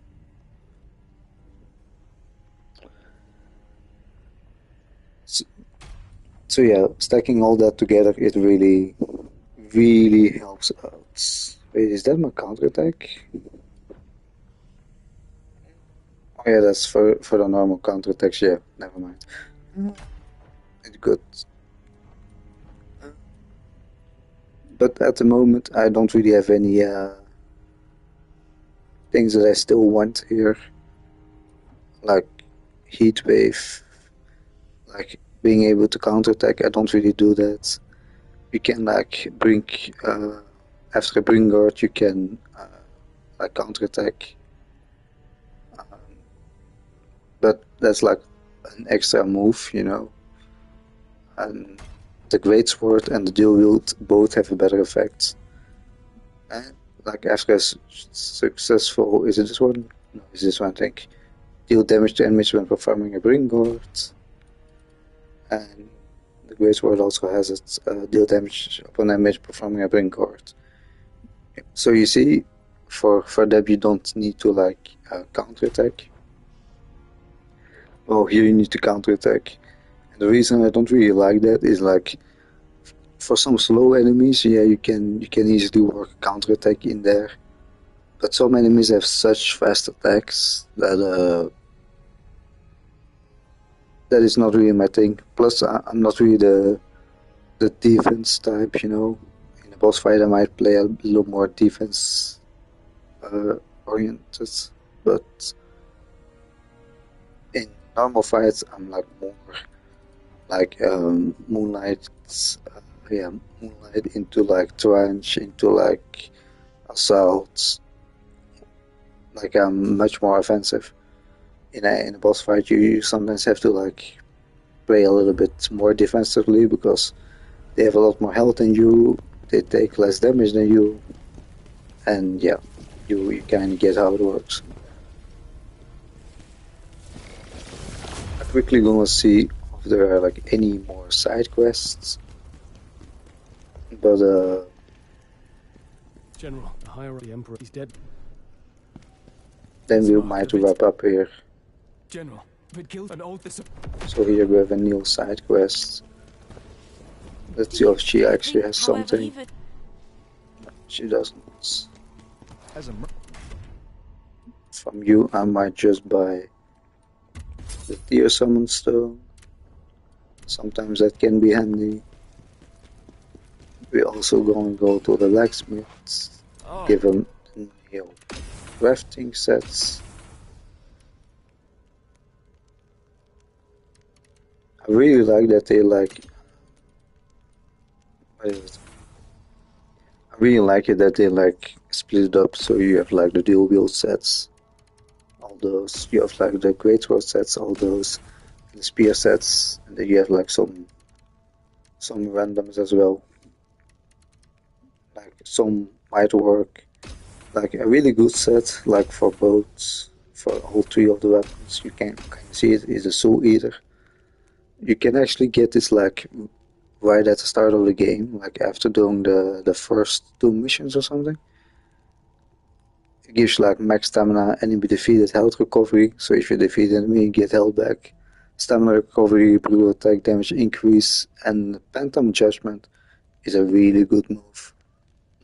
So yeah, stacking all that together, it really helps out. Wait, is that my counterattack? Oh yeah, that's for the normal counterattacks, yeah, never mind. It's good. But at the moment, I don't really have any things that I still want here. Like Heatwave, like being able to counterattack, I don't really do that. You can like bring after a bring guard you can like counterattack, but that's like an extra move, you know. And the greatsword and the dual wield both have a better effect. And like after a successful, is it this one? No, it's this one I think. Deal damage to enemies when performing a bring guard. And the greatsword also has its deal damage upon damage performing a bring guard. So you see, for that you don't need to like counterattack. Well, here you need to counterattack. And the reason I don't really like that is like, for some slow enemies, yeah, you can easily work a counterattack in there. But some enemies have such fast attacks that that is not really my thing. Plus, I'm not really the defense type, you know. In a boss fight, I might play a little more defense oriented, but in normal fights, I'm like more like moonlight into like trench, into like assaults. Like I'm much more offensive. In a boss fight, you sometimes have to like play a little bit more defensively because they have a lot more health than you, they take less damage than you, and yeah, you kind of get how it works. I'm quickly gonna see if there are like any more side quests, but General, the hierarchy, the Emperor, he's dead. then we might wrap up here. General, if it kills an old So here we have a new side quest. Let's see if she actually has something. She doesn't. as a From you, I might just buy the tier summon stone. Sometimes that can be handy. We also gonna go to the blacksmith, give him new crafting sets. I really like that they like. What is it? I really like it that they like split it up, so you have like the dual wield sets, all those. You have like the greatsword sets, all those, and the spear sets, and then you have like some randoms as well. Like some might work. Like a really good set, like for both, for all three of the weapons. You can see it is a Soul Eater. You can actually get this like right at the start of the game, like after doing the first 2 missions or something. It gives you like max stamina, enemy defeated, health recovery. So if you defeat an enemy, you get health back. Stamina recovery, brutal attack damage increase, and Phantom Judgment is a really good move.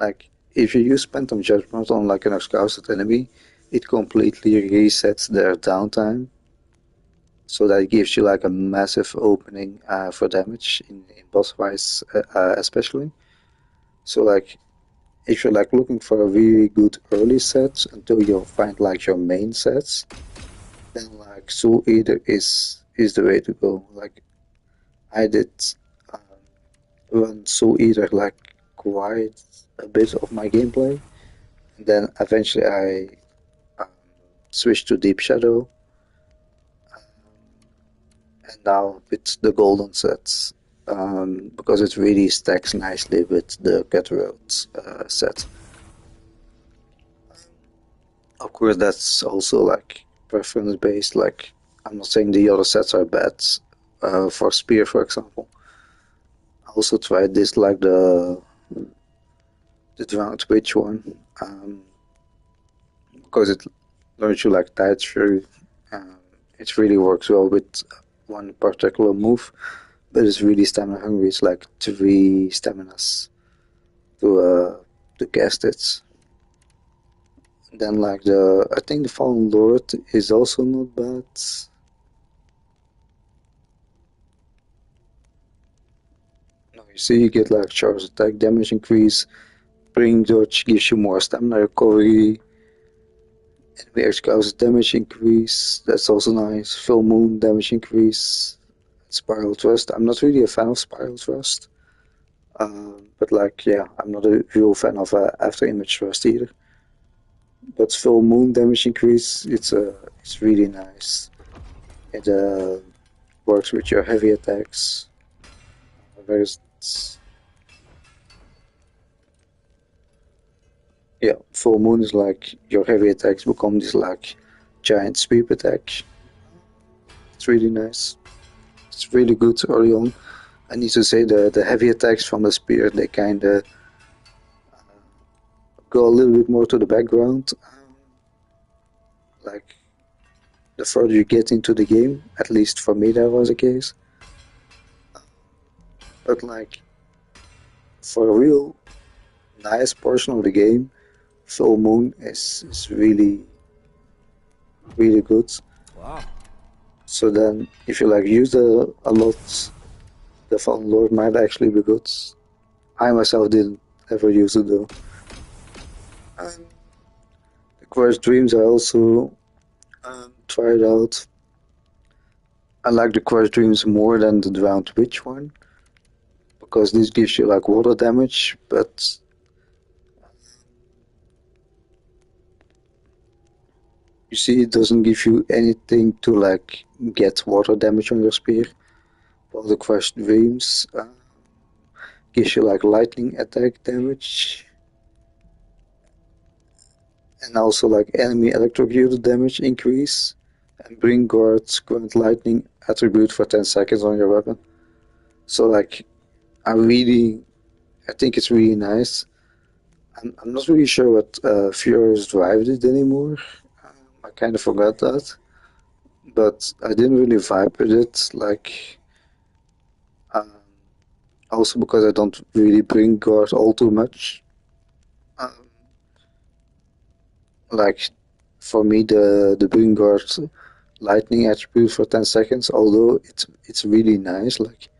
Like if you use Phantom Judgment on like an exhausted enemy, it completely resets their downtime. So that gives you like a massive opening for damage in boss fights especially. So like if you're like looking for a really good early set until you find like your main sets, then like Soul Eater is the way to go. Like I did run Soul Eater like quite a bit of my gameplay, and then eventually I switched to Deep Shadow. And now with the golden sets, because it really stacks nicely with the Cutthroat set. Of course, that's also like preference based. Like I'm not saying the other sets are bad. For Spear, for example, I also tried this like the Drowned Witch one, because it learns you like Tide Fury. It really works well with one particular move, but it's really stamina hungry. It's like 3 staminas to cast it. Then like I think the Fallen Lord is also not bad. No, you see you get like charge attack damage increase, Bring Dodge gives you more stamina recovery, enemy exhausted damage increase, that's also nice, Full Moon damage increase, Spiral Thrust. I'm not really a fan of Spiral Thrust. But like, yeah, I'm not a real fan of after image thrust either. But full moon damage increase, it's really nice. It works with your heavy attacks. There's Yeah, full moon is like your heavy attacks become this like giant sweep attack. It's really nice. It's really good early on. I need to say the heavy attacks from the spear, they kind of go a little bit more to the background. Like the further you get into the game, at least for me that was the case. But like for a real nice portion of the game, full moon is really good. Wow. So then if you like use it a lot, the Fallen Lord might actually be good. I myself didn't ever use it though. And the Quest Dreams I also tried out. I like the Quest Dreams more than the Drowned Witch one, because this gives you like water damage, but you see it doesn't give you anything to like get water damage on your spear. While the Quest Dreams gives you like lightning attack damage, and also like enemy electrocuted damage increase, and bring guards grant lightning attribute for 10 seconds on your weapon. So like I think it's really nice. I'm not really sure what Furious Drive did anymore. I kind of forgot that, but I didn't really vibe with it. Like also because I don't really bring guard all too much. Like for me the bring guard lightning attribute for 10 seconds, although it's really nice. Like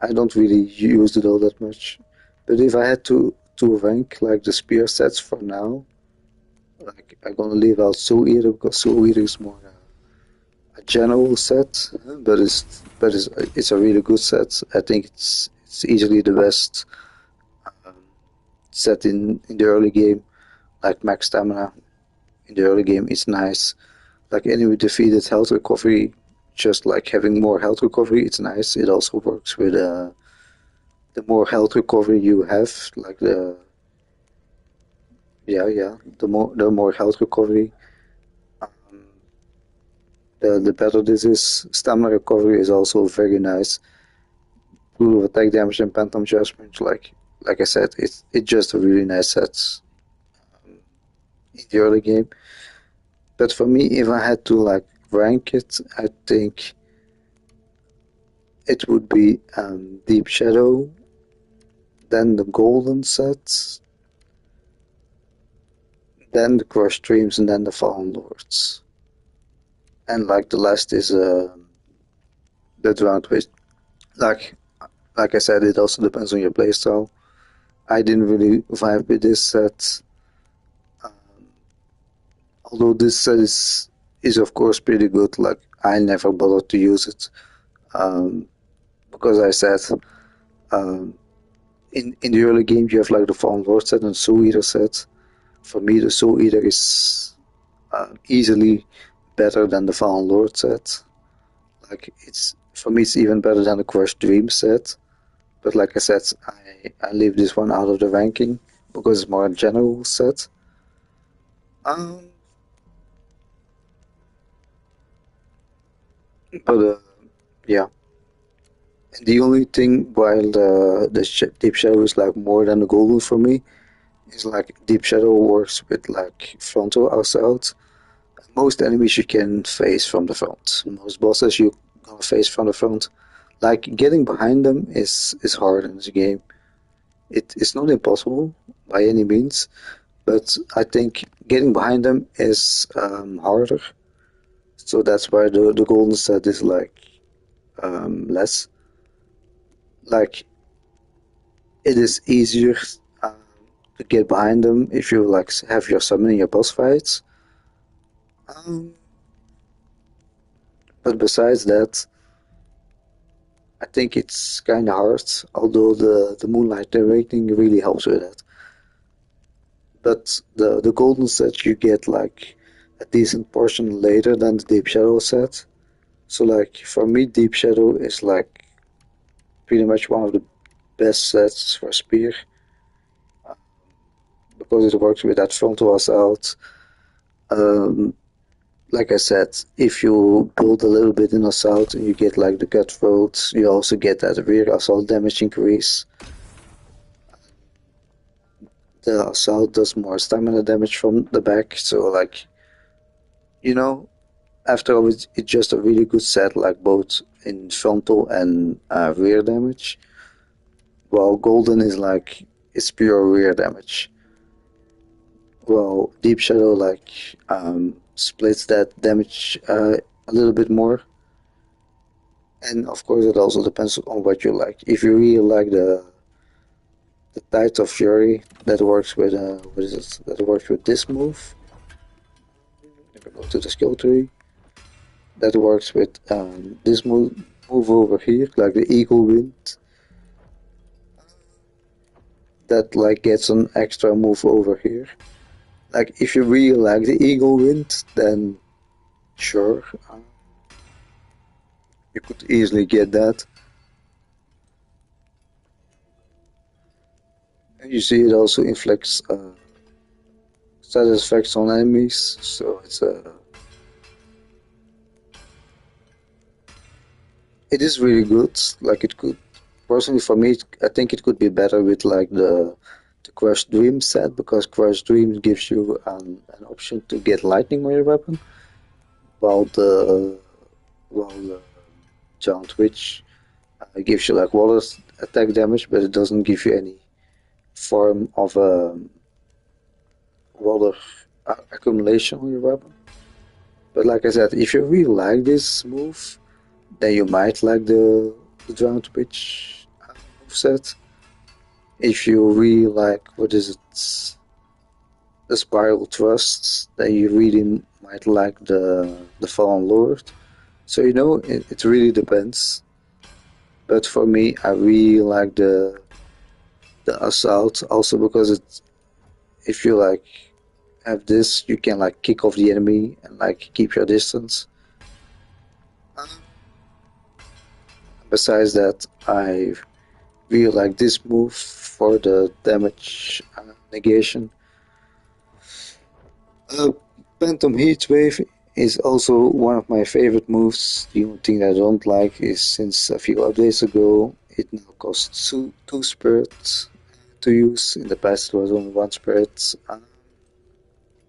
I don't really use it all that much. But if I had to rank like the spear sets for now, like I'm gonna leave out Soul Eater because Soul Eater is more a general set, but it's a really good set. I think it's easily the best set in the early game. Like max stamina in the early game is nice. Like enemy defeated health recovery, just like having more health recovery, it's nice. It also works with the more health recovery you have, like the more health recovery, the better this is. Stamina recovery is also very nice. Rule of attack damage and phantom judgment, like I said, it's just a really nice set in the early game. But for me, if I had to like rank it, I think it would be Deep Shadow, then the Golden set, then the Crushed Dreams, and then the Fallen Lords. And like the last is the Drowned Witch. Like I said, it also depends on your playstyle. I didn't really vibe with this set. Although this set is of course pretty good, like I never bothered to use it. Because I said in the early game you have like the Fallen Lord set and Soul Eater set. For me the Soul Eater is easily better than the Fallen Lord set. Like for me it's even better than the Crushed Dream set. But like I said, I leave this one out of the ranking because it's more a general set. But yeah. And the only thing while the Deep Shadow is like more than the Golden for me is like Deep Shadow works with like frontal assault. Most enemies you can face from the front. Most bosses you gonna face from the front. Like getting behind them is hard in this game. It's not impossible by any means, but I think getting behind them is harder. So that's why the golden set is like less. Like it is easier to get behind them if you like have your summon in your boss fights. But besides that, I think it's kind of hard, although the Moonlight Awakening really helps with that. But the golden set you get like a decent portion later than the Deep Shadow set. So like for me, Deep Shadow is like pretty much one of the best sets for Spear because it works with that frontal assault. Like I said, if you build a little bit in assault and you get like the cutthroat, you also get that rear assault damage increase. The assault does more stamina damage from the back, so like, you know, after all, it's just a really good set, like both in frontal and rear damage. While golden is like, it's pure rear damage. Well, Deep Shadow like splits that damage a little bit more. And of course, it also depends on what you like. If you really like the Tides of Fury, that works with what is it? That works with this move. If I go to the skill tree, that works with this move over here, like the Eagle Wind. That like gets an extra move over here. Like if you really like the Eagle Wind, then sure, you could easily get that. And you see it also inflicts status effects on enemies, so it is really good. Like it could, personally for me, I think it could be better with like the Crushed Dream set, because Crushed Dream gives you an option to get lightning on your weapon, while the Giant Witch gives you like water attack damage, but it doesn't give you any form of water accumulation on your weapon. But like I said, if you really like this move, then you might like the Giant Witch moveset. If you really like, what is it, the Spiral Thrust, then you really might like the Fallen Lord. So you know, it really depends. But for me, I really like the Assault, also because it, if you like have this, you can like kick off the enemy and like keep your distance. Besides that, I really like this move for the damage negation. Phantom Heatwave is also one of my favorite moves. The only thing I don't like is since a few updates ago, it now costs two spirits to use. In the past it was only one spirit.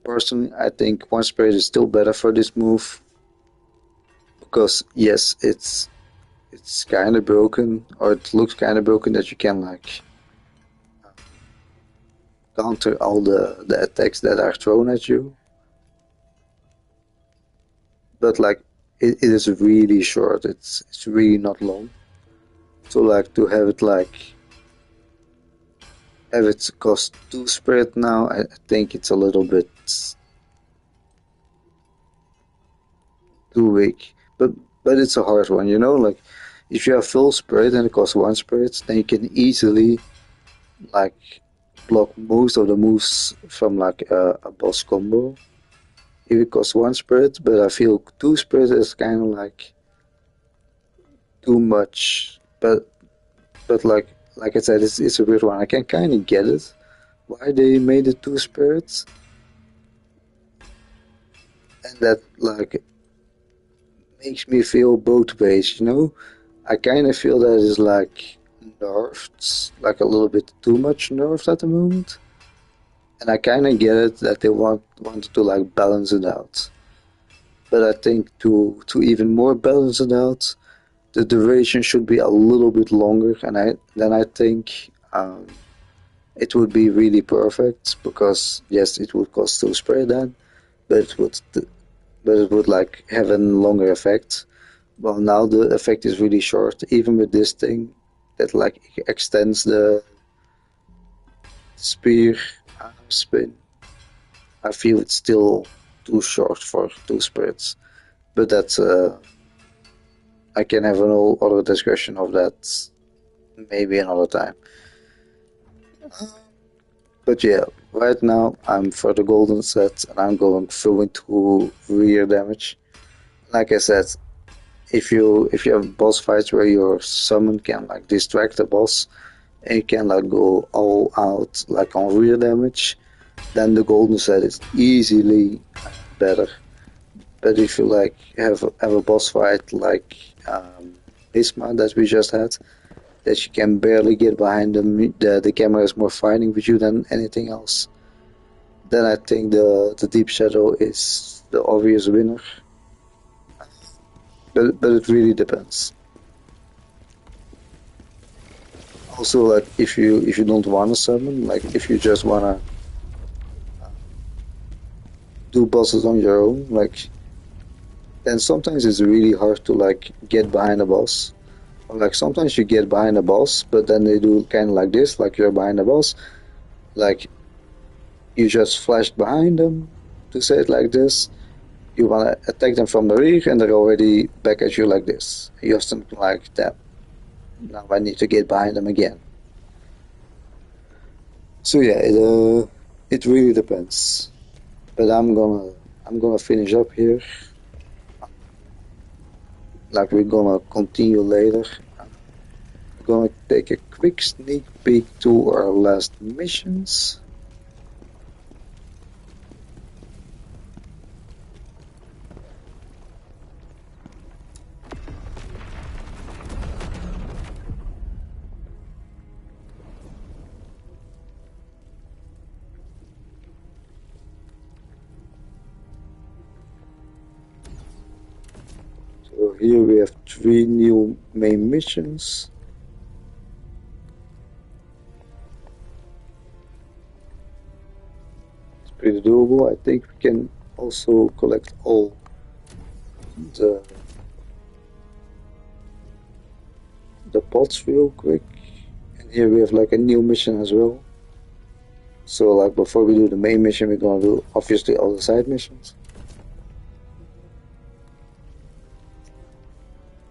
Personally, I think one spirit is still better for this move, because yes, it's kind of broken, or it looks kind of broken, that you can like counter all the attacks that are thrown at you. But like it is really short. It's really not long. So like to have it cost 2 spirit now, I think it's a little bit too weak. But it's a hard one, you know. Like if you have full spirit and it costs 1 spirit, then you can easily like block most of the moves from like a boss combo. If it costs 1 spirit, but I feel 2 spirit is kind of like too much. But like I said, it's a weird one. I can kind of get it, why they made it 2 spirits, and that like makes me feel both ways, you know. I kind of feel that it's like nerfed, like a little bit too much nerfed at the moment, and I kind of get it that they wanted to like balance it out. But I think to even more balance it out, the duration should be a little bit longer, and I think it would be really perfect, because yes, it would cost 2 spray then, but it would like have a longer effect. Well, now the effect is really short, even with this thing that like extends the spear spin. I feel it's still too short for 2 spirits, but that's I can have an whole other discussion of that maybe another time. But yeah, right now I'm for the golden set and I'm going full into rear damage. Like I said, if you have boss fights where your summon can like distract the boss and you can like go all out like on rear damage, then the golden set is easily better. But if you like have a boss fight like Isma that we just had, that you can barely get behind them, the camera is more fighting with you than anything else, then I think the Deep Shadow is the obvious winner. But it really depends. Also, like if you don't wanna summon, like if you just wanna do bosses on your own, like then sometimes it's really hard to like get behind a boss. Or like sometimes you get behind a boss, but then they do kind of like this, like you're behind a boss, like you just flashed behind them, to say it like this. You wanna attack them from the rear, and they're already back at you like this. You have something like that. Now I need to get behind them again. So yeah, it really depends. But I'm gonna finish up here. Like we're gonna continue later. We're gonna take a quick sneak peek to our last missions. So here we have 3 new main missions. It's pretty doable. I think we can also collect all the pots real quick. And here we have like a new mission as well. So like before we do the main mission, we're gonna do obviously all the side missions.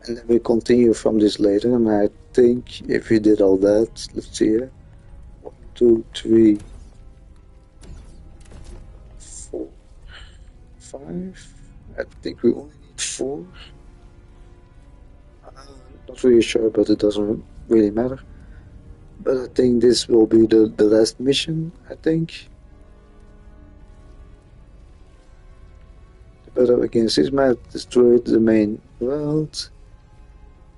And then we continue from this later, and I think if we did all that, let's see here. 1, 2, 3, 4, 5. I think we only need 4. Not really sure, but it doesn't really matter. But I think this will be the last mission, I think. The battle against Isma destroyed the main route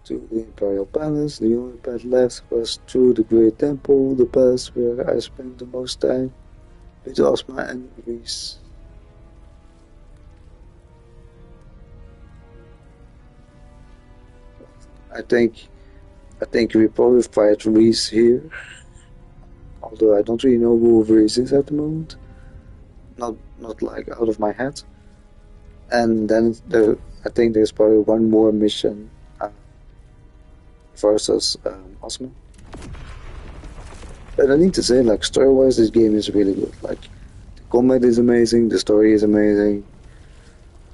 to the Imperial Palace. The only path left was through the Great Temple, the palace where I spent the most time with Osma and Reese. I think we probably fight Reese here. Although I don't really know who Reese is at the moment. Not like out of my head. And then I think there's probably one more mission versus Osman. But I need to say, like, story-wise, this game is really good. Like, the combat is amazing, the story is amazing.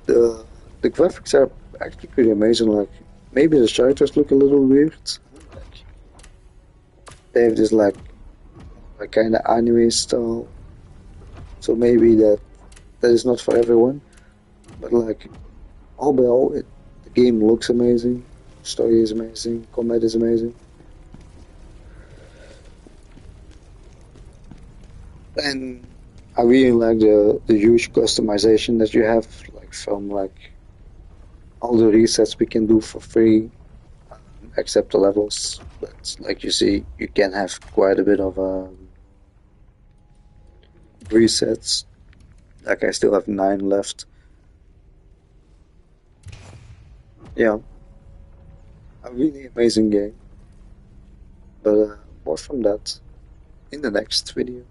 The graphics are actually pretty amazing. Like, maybe the characters look a little weird. Like, they have this like kind of anime style. So maybe that is not for everyone. But like, all by all, the game looks amazing. Story is amazing. Combat is amazing. And I really like the huge customization that you have, like from like all the resets we can do for free, except the levels. But like you see, you can have quite a bit of resets. Like I still have 9 left. Yeah, a really amazing game. But more from that in the next video.